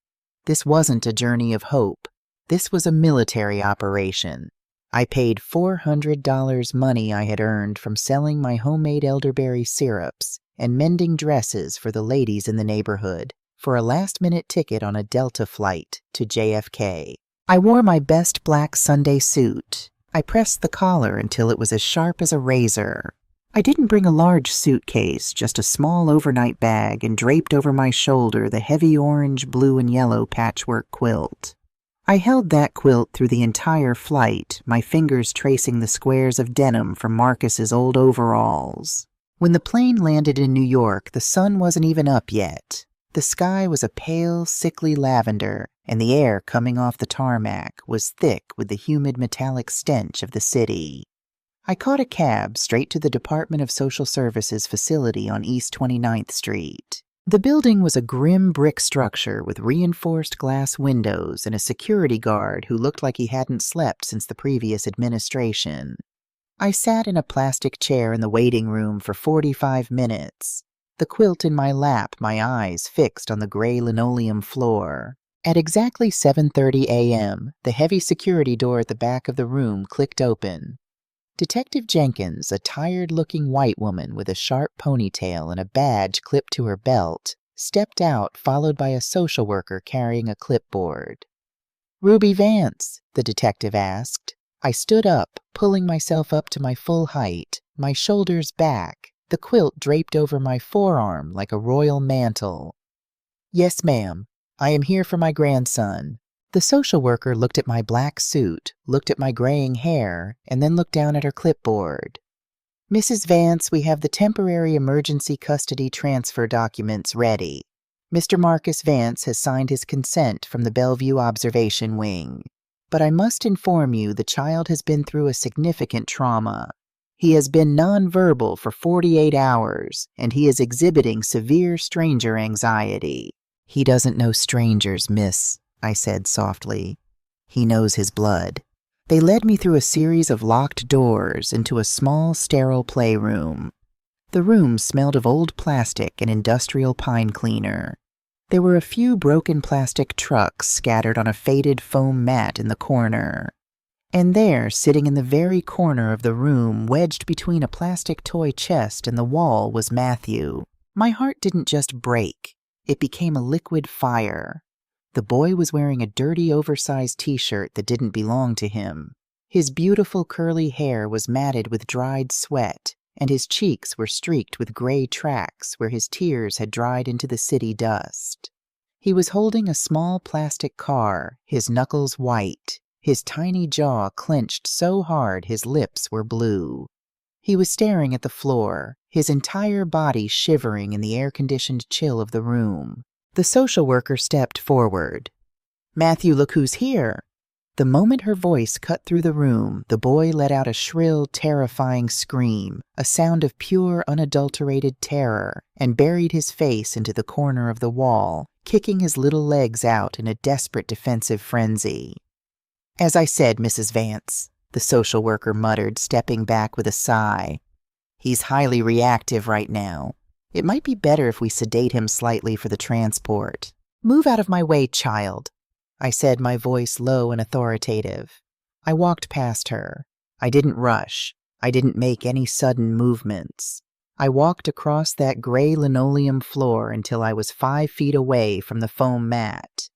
This wasn't a journey of hope. This was a military operation. I paid $400 money I had earned from selling my homemade elderberry syrups and mending dresses for the ladies in the neighborhood for a last-minute ticket on a Delta flight to JFK. I wore my best black Sunday suit. I pressed the collar until it was as sharp as a razor. I didn't bring a large suitcase, just a small overnight bag, and draped over my shoulder the heavy orange, blue, and yellow patchwork quilt. I held that quilt through the entire flight, my fingers tracing the squares of denim from Marcus's old overalls. When the plane landed in New York, the sun wasn't even up yet. The sky was a pale, sickly lavender, and the air coming off the tarmac was thick with the humid metallic stench of the city. I caught a cab straight to the Department of Social Services facility on East 29th Street. The building was a grim brick structure with reinforced glass windows and a security guard who looked like he hadn't slept since the previous administration. I sat in a plastic chair in the waiting room for 45 minutes, the quilt in my lap, my eyes fixed on the gray linoleum floor. At exactly 7:30 a.m., the heavy security door at the back of the room clicked open. Detective Jenkins, a tired-looking white woman with a sharp ponytail and a badge clipped to her belt, stepped out, followed by a social worker carrying a clipboard. "Ruby Vance?" the detective asked. I stood up, pulling myself up to my full height, my shoulders back, the quilt draped over my forearm like a royal mantle. "Yes, ma'am. I am here for my grandson." The social worker looked at my black suit, looked at my graying hair, and then looked down at her clipboard. "Mrs. Vance, we have the temporary emergency custody transfer documents ready. Mr. Marcus Vance has signed his consent from the Bellevue Observation Wing. But I must inform you the child has been through a significant trauma. He has been nonverbal for 48 hours, and he is exhibiting severe stranger anxiety." "He doesn't know strangers, miss," I said softly. "He knows his blood." They led me through a series of locked doors into a small, sterile playroom. The room smelled of old plastic and industrial pine cleaner. There were a few broken plastic trucks scattered on a faded foam mat in the corner. And there, sitting in the very corner of the room, wedged between a plastic toy chest and the wall, was Matthew. My heart didn't just break. It became a liquid fire. The boy was wearing a dirty, oversized t-shirt that didn't belong to him. His beautiful curly hair was matted with dried sweat, and his cheeks were streaked with gray tracks where his tears had dried into the city dust. He was holding a small plastic car, his knuckles white, his tiny jaw clenched so hard his lips were blue. He was staring at the floor, his entire body shivering in the air-conditioned chill of the room. The social worker stepped forward. "Matthew, look who's here." The moment her voice cut through the room, the boy let out a shrill, terrifying scream, a sound of pure, unadulterated terror, and buried his face into the corner of the wall, kicking his little legs out in a desperate defensive frenzy. "As I said, Mrs. Vance," the social worker muttered, stepping back with a sigh. "He's highly reactive right now. It might be better if we sedate him slightly for the transport." "Move out of my way, child," I said, my voice low and authoritative. I walked past her. I didn't rush. I didn't make any sudden movements. I walked across that gray linoleum floor until I was 5 feet away from the foam mat.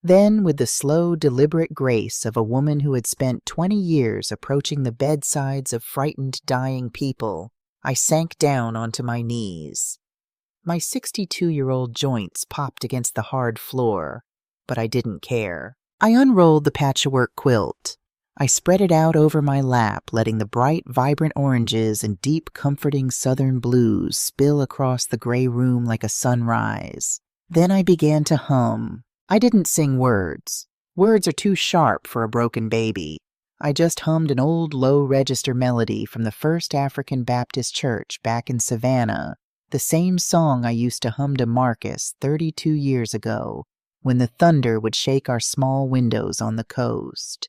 Then, with the slow, deliberate grace of a woman who had spent 20 years approaching the bedsides of frightened, dying people, I sank down onto my knees. My 62-year-old joints popped against the hard floor, but I didn't care. I unrolled the patchwork quilt. I spread it out over my lap, letting the bright, vibrant oranges and deep, comforting southern blues spill across the gray room like a sunrise. Then I began to hum. I didn't sing words. Words are too sharp for a broken baby. I just hummed an old low-register melody from the First African Baptist Church back in Savannah, the same song I used to hum to Marcus 32 years ago, when the thunder would shake our small windows on the coast.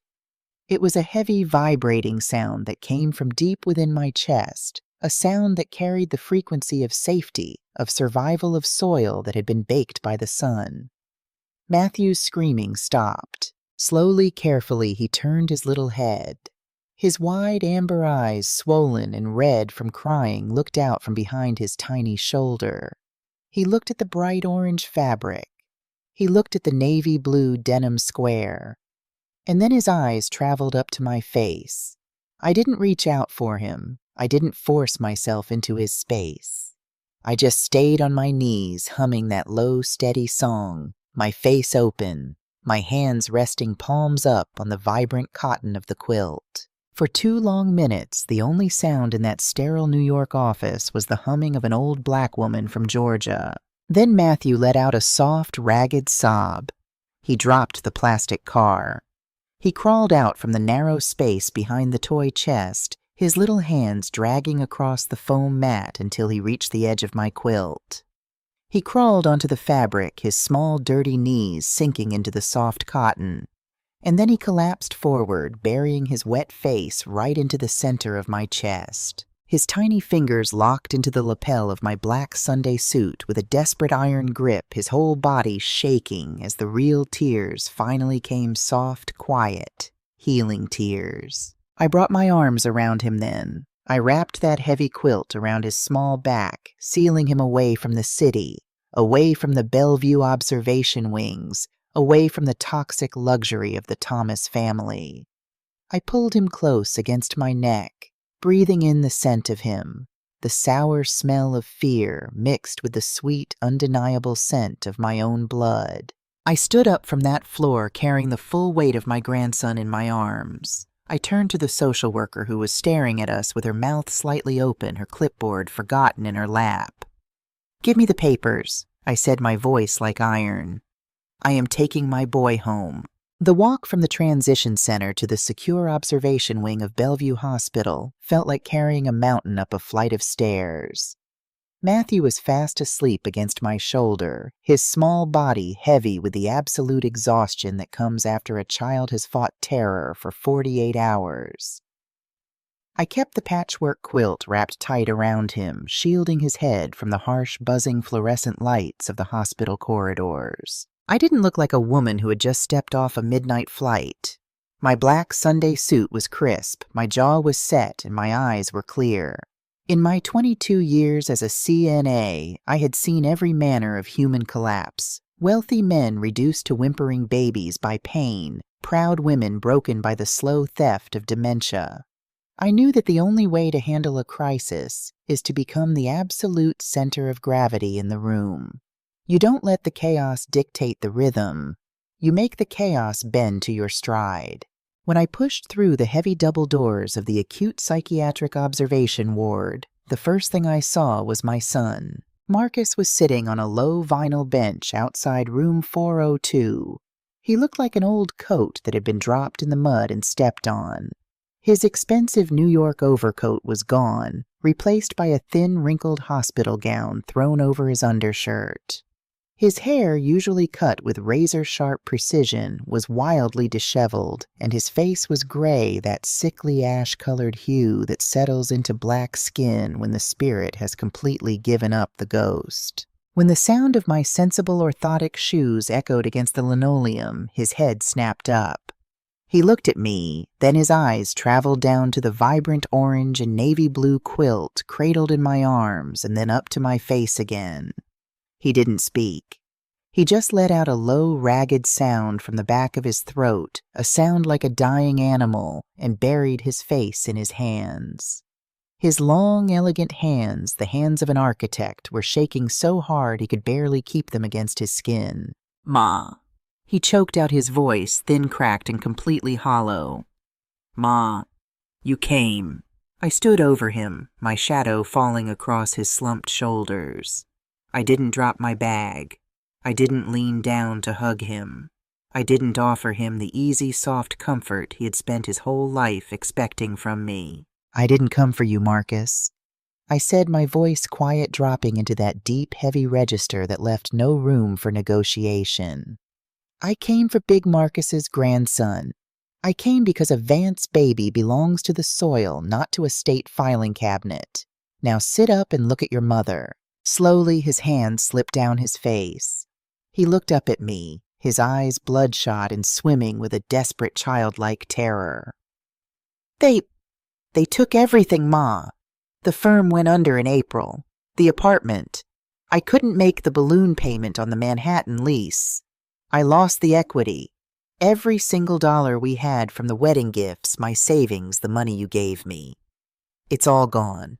It was a heavy, vibrating sound that came from deep within my chest, a sound that carried the frequency of safety, of survival of soil that had been baked by the sun. Matthew's screaming stopped. Slowly, carefully, he turned his little head. His wide amber eyes, swollen and red from crying, looked out from behind his tiny shoulder. He looked at the bright orange fabric. He looked at the navy blue denim square. And then his eyes traveled up to my face. I didn't reach out for him. I didn't force myself into his space. I just stayed on my knees, humming that low, steady song, my face open, my hands resting palms up on the vibrant cotton of the quilt. For 2 long minutes, the only sound in that sterile New York office was the humming of an old black woman from Georgia. Then Matthew let out a soft, ragged sob. He dropped the plastic car. He crawled out from the narrow space behind the toy chest, his little hands dragging across the foam mat until he reached the edge of my quilt. He crawled onto the fabric, his small, dirty knees sinking into the soft cotton, and then he collapsed forward, burying his wet face right into the center of my chest. His tiny fingers locked into the lapel of my black Sunday suit with a desperate iron grip, his whole body shaking as the real tears finally came soft, quiet, healing tears. I brought my arms around him then. I wrapped that heavy quilt around his small back, sealing him away from the city, away from the Bellevue observation wings, away from the toxic luxury of the Thomas family. I pulled him close against my neck, breathing in the scent of him, the sour smell of fear mixed with the sweet, undeniable scent of my own blood. I stood up from that floor carrying the full weight of my grandson in my arms. I turned to the social worker who was staring at us with her mouth slightly open, her clipboard forgotten in her lap. "Give me the papers," I said, my voice like iron. "I am taking my boy home." The walk from the transition center to the secure observation wing of Bellevue Hospital felt like carrying a mountain up a flight of stairs. Matthew was fast asleep against my shoulder, his small body heavy with the absolute exhaustion that comes after a child has fought terror for 48 hours. I kept the patchwork quilt wrapped tight around him, shielding his head from the harsh, buzzing fluorescent lights of the hospital corridors. I didn't look like a woman who had just stepped off a midnight flight. My black Sunday suit was crisp, my jaw was set, and my eyes were clear. In my 22 years as a CNA, I had seen every manner of human collapse. Wealthy men reduced to whimpering babies by pain, proud women broken by the slow theft of dementia. I knew that the only way to handle a crisis is to become the absolute center of gravity in the room. You don't let the chaos dictate the rhythm. You make the chaos bend to your stride. When I pushed through the heavy double doors of the acute psychiatric observation ward, the first thing I saw was my son. Marcus was sitting on a low vinyl bench outside room 402. He looked like an old coat that had been dropped in the mud and stepped on. His expensive New York overcoat was gone, replaced by a thin, wrinkled hospital gown thrown over his undershirt. His hair, usually cut with razor-sharp precision, was wildly disheveled, and his face was gray, that sickly ash-colored hue that settles into black skin when the spirit has completely given up the ghost. When the sound of my sensible orthotic shoes echoed against the linoleum, his head snapped up. He looked at me, then his eyes traveled down to the vibrant orange and navy blue quilt cradled in my arms and then up to my face again. He didn't speak. He just let out a low, ragged sound from the back of his throat, a sound like a dying animal, and buried his face in his hands. His long, elegant hands, the hands of an architect, were shaking so hard he could barely keep them against his skin. "Ma." He choked out his voice, thin-cracked and completely hollow. "Ma, you came." I stood over him, my shadow falling across his slumped shoulders. I didn't drop my bag. I didn't lean down to hug him. I didn't offer him the easy, soft comfort he had spent his whole life expecting from me. "I didn't come for you, Marcus," I said, my voice quiet, dropping into that deep, heavy register that left no room for negotiation. "I came for Big Marcus's grandson. I came because a Vance baby belongs to the soil, not to a state filing cabinet. Now sit up and look at your mother." Slowly, his hand slipped down his face. He looked up at me, his eyes bloodshot and swimming with a desperate childlike terror. They took everything, Ma. The firm went under in April. The apartment. I couldn't make the balloon payment on the Manhattan lease. I lost the equity. Every single dollar we had from the wedding gifts, my savings, the money you gave me. It's all gone.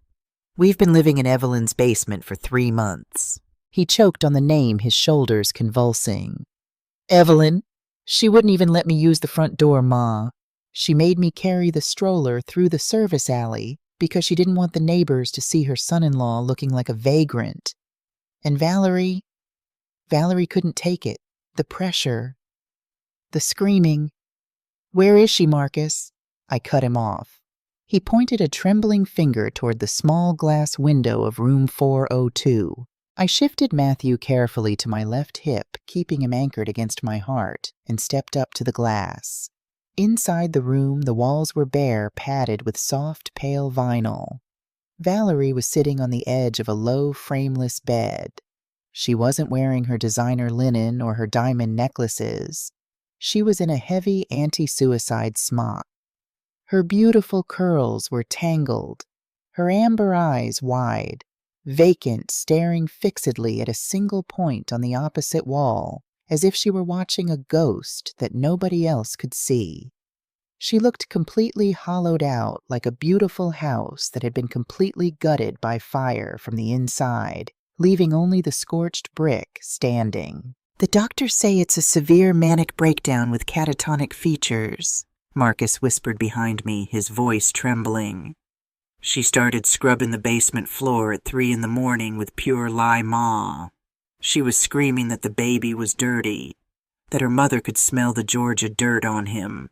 We've been living in Evelyn's basement for 3 months. He choked on the name, his shoulders convulsing. "Evelyn? She wouldn't even let me use the front door, Ma. She made me carry the stroller through the service alley because she didn't want the neighbors to see her son-in-law looking like a vagrant. And Valerie couldn't take it. The pressure. The screaming. Where is she, Marcus?" I cut him off. He pointed a trembling finger toward the small glass window of room 402. I shifted Matthew carefully to my left hip, keeping him anchored against my heart, and stepped up to the glass. Inside the room, the walls were bare, padded with soft, pale vinyl. Valerie was sitting on the edge of a low, frameless bed. She wasn't wearing her designer linen or her diamond necklaces. She was in a heavy anti-suicide smock. Her beautiful curls were tangled, her amber eyes wide, vacant, staring fixedly at a single point on the opposite wall, as if she were watching a ghost that nobody else could see. She looked completely hollowed out, like a beautiful house that had been completely gutted by fire from the inside, leaving only the scorched brick standing. "The doctors say it's a severe manic breakdown with catatonic features," Marcus whispered behind me, his voice trembling. "She started scrubbing the basement floor at 3 a.m. with pure lie ma. She was screaming that the baby was dirty, that her mother could smell the Georgia dirt on him.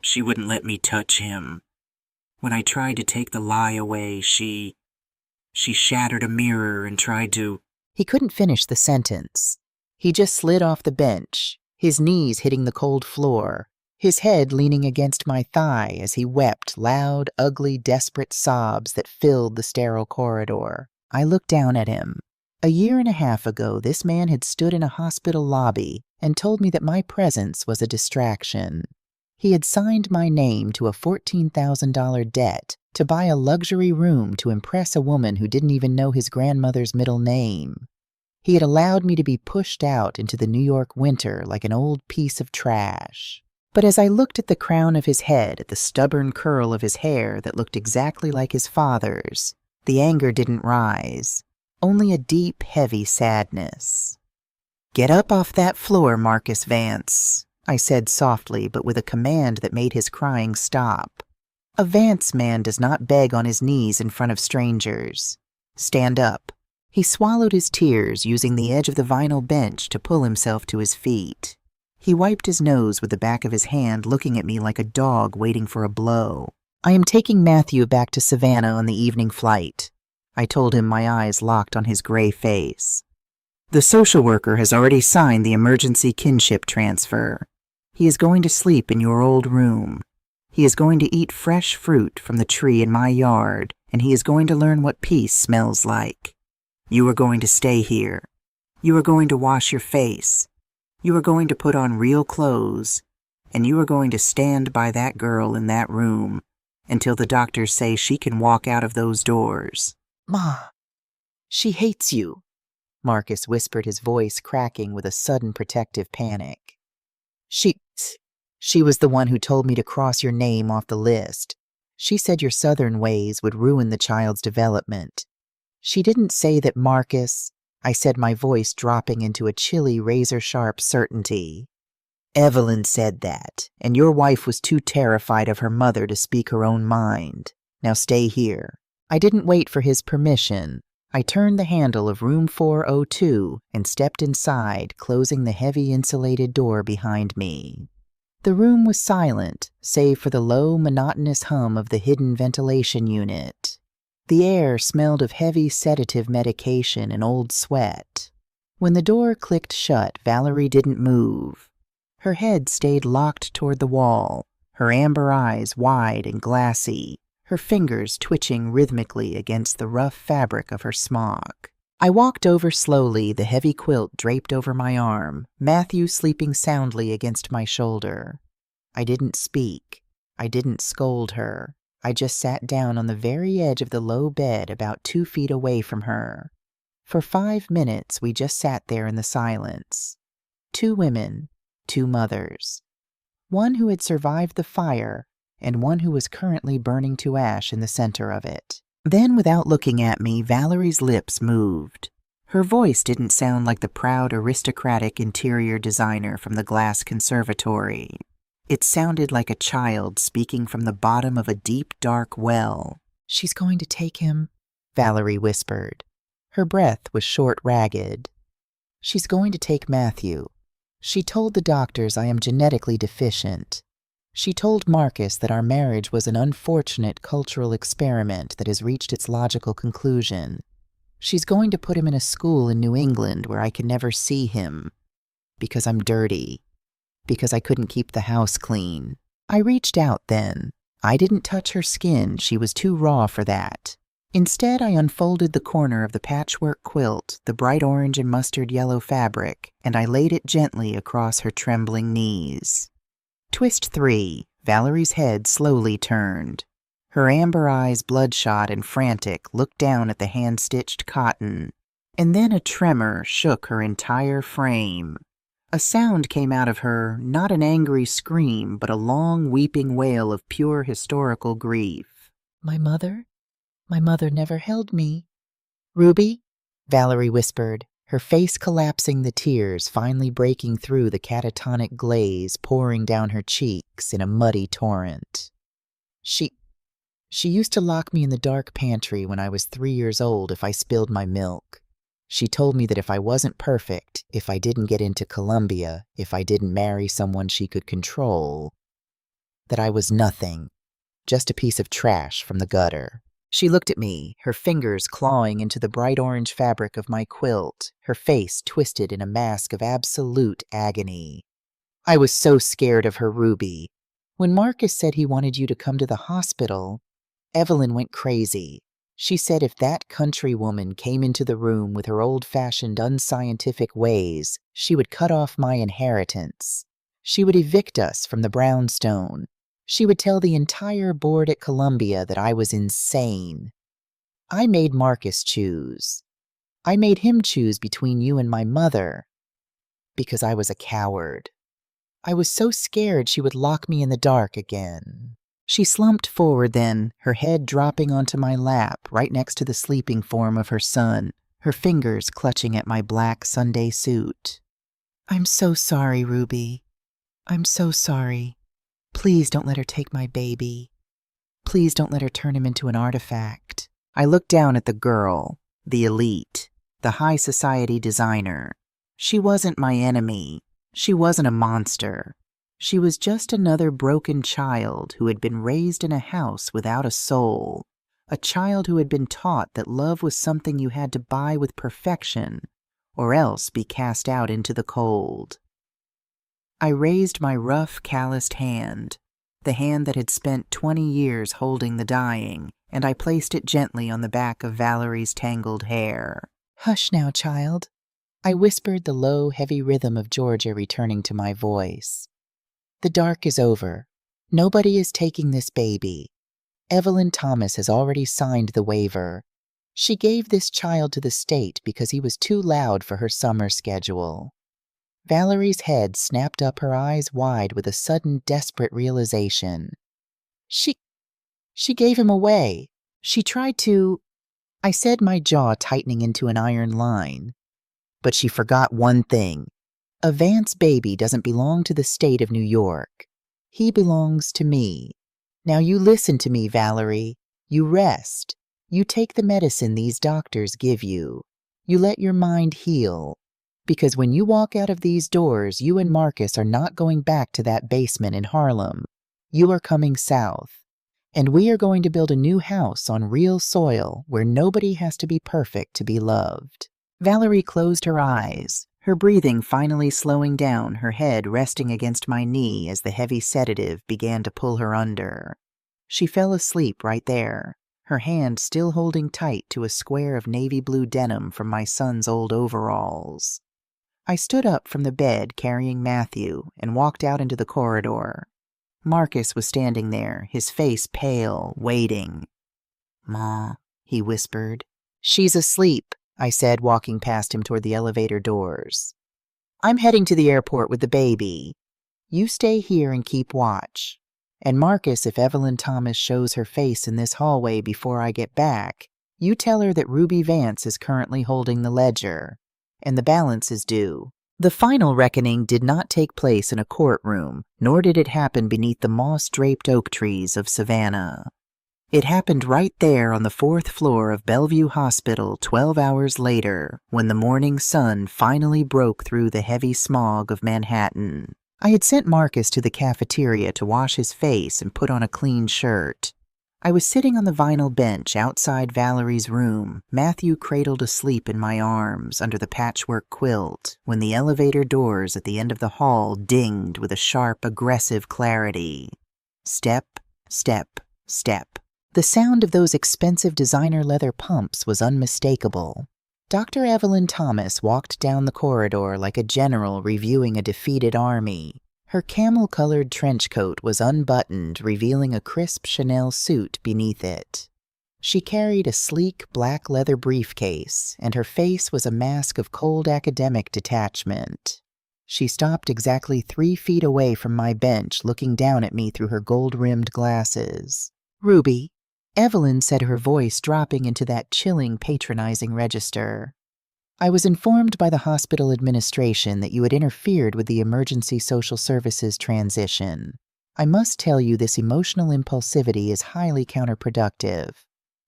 She wouldn't let me touch him. When I tried to take the lie away, she shattered a mirror and tried to—" He couldn't finish the sentence. He just slid off the bench, his knees hitting the cold floor, his head leaning against my thigh as he wept loud, ugly, desperate sobs that filled the sterile corridor. I looked down at him. 1.5 years ago, this man had stood in a hospital lobby and told me that my presence was a distraction. He had signed my name to a $14,000 debt to buy a luxury room to impress a woman who didn't even know his grandmother's middle name. He had allowed me to be pushed out into the New York winter like an old piece of trash. But as I looked at the crown of his head, at the stubborn curl of his hair that looked exactly like his father's, the anger didn't rise, only a deep, heavy sadness. "Get up off that floor, Marcus Vance," I said softly, but with a command that made his crying stop. A Vance man does not beg on his knees in front of strangers. "Stand up." He swallowed his tears, using the edge of the vinyl bench to pull himself to his feet. He wiped his nose with the back of his hand, looking at me like a dog waiting for a blow. "I am taking Matthew back to Savannah on the evening flight," I told him, my eyes locked on his gray face. "The social worker has already signed the emergency kinship transfer. He is going to sleep in your old room. He is going to eat fresh fruit from the tree in my yard, and he is going to learn what peace smells like. You are going to stay here. You are going to wash your face. You are going to put on real clothes, and you are going to stand by that girl in that room until the doctors say she can walk out of those doors." "Ma, she hates you," Marcus whispered, his voice cracking with a sudden protective panic. She was the one who told me to cross your name off the list. She said your southern ways would ruin the child's development. She didn't say that, Marcus," I said, my voice dropping into a chilly, razor-sharp certainty. "Evelyn said that, and your wife was too terrified of her mother to speak her own mind. Now stay here." I didn't wait for his permission. I turned the handle of room 402 and stepped inside, closing the heavy insulated door behind me. The room was silent, save for the low, monotonous hum of the hidden ventilation unit. The air smelled of heavy sedative medication and old sweat. When the door clicked shut, Valerie didn't move. Her head stayed locked toward the wall, her amber eyes wide and glassy, her fingers twitching rhythmically against the rough fabric of her smock. I walked over slowly, the heavy quilt draped over my arm, Matthew sleeping soundly against my shoulder. I didn't speak. I didn't scold her. I just sat down on the very edge of the low bed about 2 feet away from her. For 5 minutes, we just sat there in the silence. 2 women, 2 mothers. One who had survived the fire, and one who was currently burning to ash in the center of it. Then, without looking at me, Valerie's lips moved. Her voice didn't sound like the proud, aristocratic interior designer from the glass conservatory. It sounded like a child speaking from the bottom of a deep, dark well. "She's going to take him," Valerie whispered. Her breath was short, ragged. "She's going to take Matthew. She told the doctors I am genetically deficient. She told Marcus that our marriage was an unfortunate cultural experiment that has reached its logical conclusion. She's going to put him in a school in New England where I can never see him. Because I'm dirty. Because I couldn't keep the house clean." I reached out then. I didn't touch her skin, she was too raw for that. Instead, I unfolded the corner of the patchwork quilt, the bright orange and mustard yellow fabric, and I laid it gently across her trembling knees. Twist 3. Valerie's head slowly turned. Her amber eyes, bloodshot and frantic, looked down at the hand-stitched cotton. And then a tremor shook her entire frame. A sound came out of her, not an angry scream, but a long, weeping wail of pure historical grief. My mother never held me." "Ruby?" Valerie whispered, her face collapsing, the tears finally breaking through the catatonic glaze pouring down her cheeks in a muddy torrent. She used to lock me in the dark pantry when I was 3 years old if I spilled my milk. She told me that if I wasn't perfect, if I didn't get into Columbia, if I didn't marry someone she could control, that I was nothing, just a piece of trash from the gutter. She looked at me, her fingers clawing into the bright orange fabric of my quilt, her face twisted in a mask of absolute agony. I was so scared of her, Ruby. When Marcus said he wanted you to come to the hospital, Evelyn went crazy. She said if that country woman came into the room with her old-fashioned, unscientific ways, she would cut off my inheritance. She would evict us from the brownstone. She would tell the entire board at Columbia that I was insane. I made Marcus choose. I made him choose between you and my mother because I was a coward. I was so scared she would lock me in the dark again. She slumped forward then, her head dropping onto my lap right next to the sleeping form of her son, her fingers clutching at my black Sunday suit. I'm so sorry, Ruby. I'm so sorry. Please don't let her take my baby. Please don't let her turn him into an artifact. I looked down at the girl, the elite, the high society designer. She wasn't my enemy. She wasn't a monster. She was just another broken child who had been raised in a house without a soul, a child who had been taught that love was something you had to buy with perfection, or else be cast out into the cold. I raised my rough, calloused hand, the hand that had spent 20 years holding the dying, and I placed it gently on the back of Valerie's tangled hair. Hush now, child. I whispered, the low, heavy rhythm of Georgia returning to my voice. The dark is over. Nobody is taking this baby. Evelyn Thomas has already signed the waiver. She gave this child to the state because he was too loud for her summer schedule. Valerie's head snapped up, her eyes wide with a sudden desperate realization. She gave him away. She tried to... I said, my jaw tightening into an iron line. But she forgot one thing. A Vance baby doesn't belong to the state of New York. He belongs to me. Now you listen to me, Valerie. You rest. You take the medicine these doctors give you. You let your mind heal. Because when you walk out of these doors, you and Marcus are not going back to that basement in Harlem. You are coming south. And we are going to build a new house on real soil where nobody has to be perfect to be loved. Valerie closed her eyes, her breathing finally slowing down, her head resting against my knee as the heavy sedative began to pull her under. She fell asleep right there, her hand still holding tight to a square of navy blue denim from my son's old overalls. I stood up from the bed carrying Matthew and walked out into the corridor. Marcus was standing there, his face pale, waiting. "Ma," he whispered. "She's asleep," I said, walking past him toward the elevator doors. "I'm heading to the airport with the baby. You stay here and keep watch. And Marcus, if Evelyn Thomas shows her face in this hallway before I get back, you tell her that Ruby Vance is currently holding the ledger, and the balance is due." The final reckoning did not take place in a courtroom, nor did it happen beneath the moss-draped oak trees of Savannah. It happened right there on the 4th floor of Bellevue Hospital 12 hours later, when the morning sun finally broke through the heavy smog of Manhattan. I had sent Marcus to the cafeteria to wash his face and put on a clean shirt. I was sitting on the vinyl bench outside Valerie's room, Matthew cradled asleep in my arms under the patchwork quilt, when the elevator doors at the end of the hall dinged with a sharp, aggressive clarity. Step, step, step. The sound of those expensive designer leather pumps was unmistakable. Dr. Evelyn Thomas walked down the corridor like a general reviewing a defeated army. Her camel-colored trench coat was unbuttoned, revealing a crisp Chanel suit beneath it. She carried a sleek black leather briefcase, and her face was a mask of cold academic detachment. She stopped exactly 3 feet away from my bench, looking down at me through her gold-rimmed glasses. "Ruby," Evelyn said, her voice dropping into that chilling, patronizing register. "I was informed by the hospital administration that you had interfered with the emergency social services transition. I must tell you this emotional impulsivity is highly counterproductive.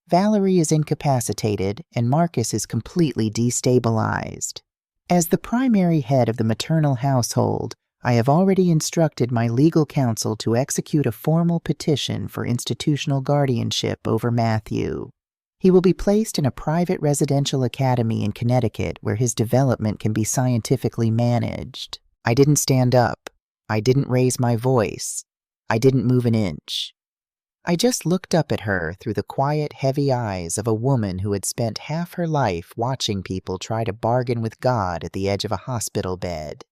Valerie is incapacitated and Marcus is completely destabilized. As the primary head of the maternal household, I have already instructed my legal counsel to execute a formal petition for institutional guardianship over Matthew. He will be placed in a private residential academy in Connecticut where his development can be scientifically managed." I didn't stand up. I didn't raise my voice. I didn't move an inch. I just looked up at her through the quiet, heavy eyes of a woman who had spent half her life watching people try to bargain with God at the edge of a hospital bed.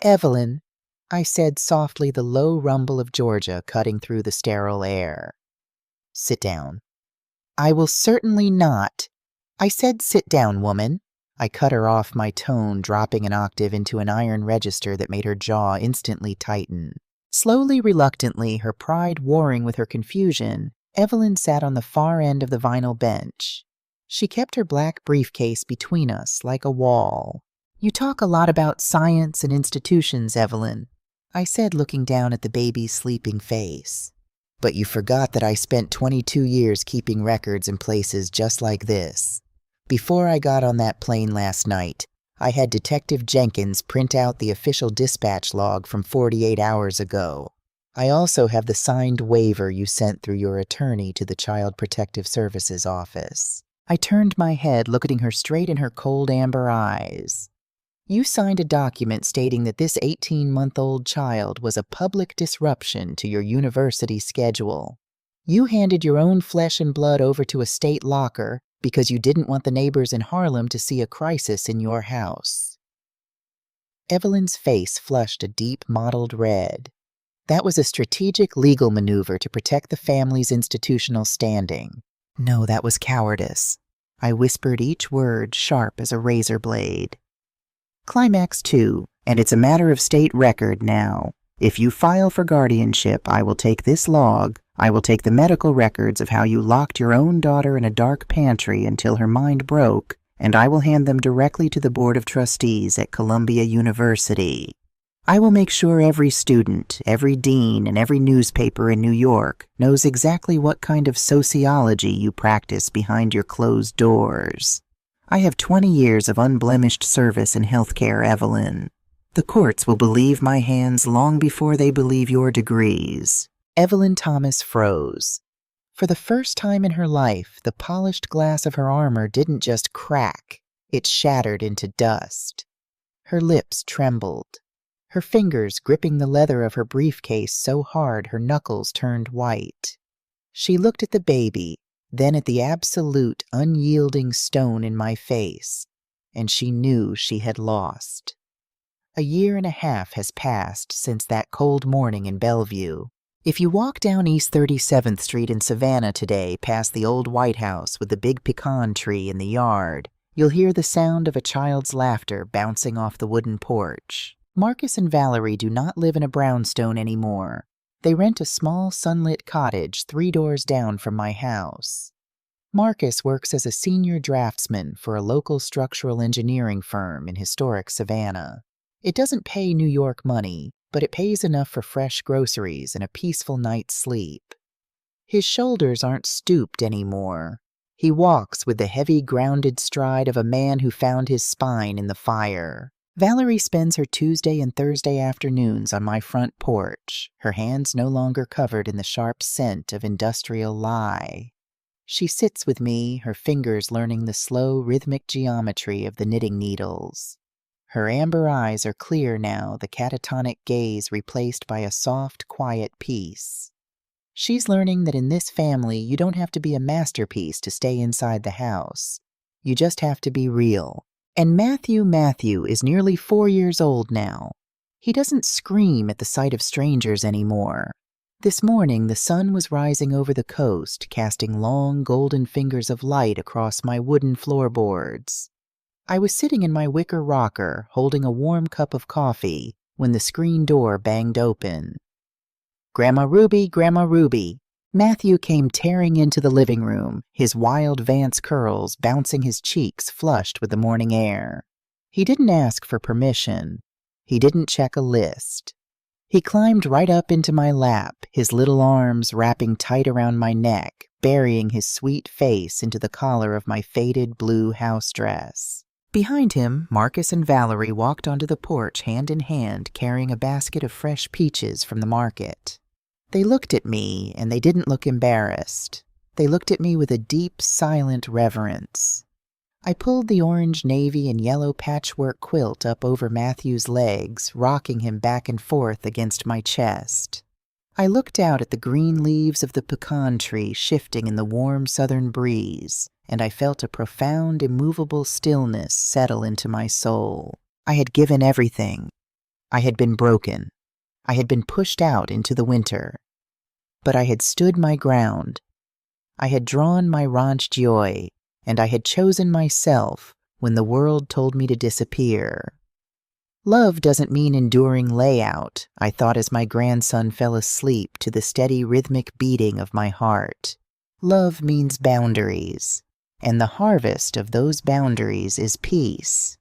"Evelyn," I said softly, the low rumble of Georgia cutting through the sterile air. "Sit down." "I will certainly not." I said, "Sit down, woman." I cut her off, my tone dropping an octave into an iron register that made her jaw instantly tighten. Slowly, reluctantly, her pride warring with her confusion, Evelyn sat on the far end of the vinyl bench. She kept her black briefcase between us like a wall. "You talk a lot about science and institutions, Evelyn," I said, looking down at the baby's sleeping face. "But you forgot that I spent 22 years keeping records in places just like this. Before I got on that plane last night, I had Detective Jenkins print out the official dispatch log from 48 hours ago. I also have the signed waiver you sent through your attorney to the Child Protective Services office." I turned my head, looking her straight in her cold amber eyes. "You signed a document stating that this 18-month-old child was a public disruption to your university schedule. You handed your own flesh and blood over to a state locker because you didn't want the neighbors in Harlem to see a crisis in your house." Evelyn's face flushed a deep mottled red. That was a strategic legal maneuver to protect the family's institutional standing. No, that was cowardice. I whispered each word sharp as a razor blade. Climax 2, and it's a matter of state record now. If you file for guardianship, I will take this log, I will take the medical records of how you locked your own daughter in a dark pantry until her mind broke, and I will hand them directly to the Board of Trustees at Columbia University. I will make sure every student, every dean, and every newspaper in New York knows exactly what kind of sociology you practice behind your closed doors. I have 20 years of unblemished service in healthcare, Evelyn. The courts will believe my hands long before they believe your degrees. Evelyn Thomas froze. For the first time in her life, the polished glass of her armor didn't just crack, it shattered into dust. Her lips trembled, her fingers gripping the leather of her briefcase so hard her knuckles turned white. She looked at the baby, then at the absolute, unyielding stone in my face, and she knew she had lost. A year and a half has passed since that cold morning in Bellevue. If you walk down East 37th Street in Savannah today past the old White House with the big pecan tree in the yard, you'll hear the sound of a child's laughter bouncing off the wooden porch. Marcus and Valerie do not live in a brownstone anymore. They rent a small sunlit cottage 3 doors down from my house. Marcus works as a senior draftsman for a local structural engineering firm in historic Savannah. It doesn't pay New York money, but it pays enough for fresh groceries and a peaceful night's sleep. His shoulders aren't stooped anymore. He walks with the heavy, grounded stride of a man who found his spine in the fire. Valerie spends her Tuesday and Thursday afternoons on my front porch, her hands no longer covered in the sharp scent of industrial lye. She sits with me, her fingers learning the slow, rhythmic geometry of the knitting needles. Her amber eyes are clear now, the catatonic gaze replaced by a soft, quiet peace. She's learning that in this family you don't have to be a masterpiece to stay inside the house. You just have to be real. And Matthew is nearly 4 years old now. He doesn't scream at the sight of strangers anymore. This morning the sun was rising over the coast, casting long golden fingers of light across my wooden floorboards. I was sitting in my wicker rocker, holding a warm cup of coffee, when the screen door banged open. "Grandma Ruby, Grandma Ruby." Matthew came tearing into the living room, his wild Vance curls bouncing his cheeks flushed with the morning air. He didn't ask for permission. He didn't check a list. He climbed right up into my lap, his little arms wrapping tight around my neck, burying his sweet face into the collar of my faded blue house dress. Behind him, Marcus and Valerie walked onto the porch hand in hand, carrying a basket of fresh peaches from the market. They looked at me, and they didn't look embarrassed. They looked at me with a deep, silent reverence. I pulled the orange, navy, and yellow patchwork quilt up over Matthew's legs, rocking him back and forth against my chest. I looked out at the green leaves of the pecan tree shifting in the warm southern breeze, and I felt a profound, immovable stillness settle into my soul. I had given everything. I had been broken. I had been pushed out into the winter. But I had stood my ground. I had drawn my ranch joy, and I had chosen myself when the world told me to disappear. Love doesn't mean enduring layout, I thought as my grandson fell asleep to the steady rhythmic beating of my heart. Love means boundaries, and the harvest of those boundaries is peace.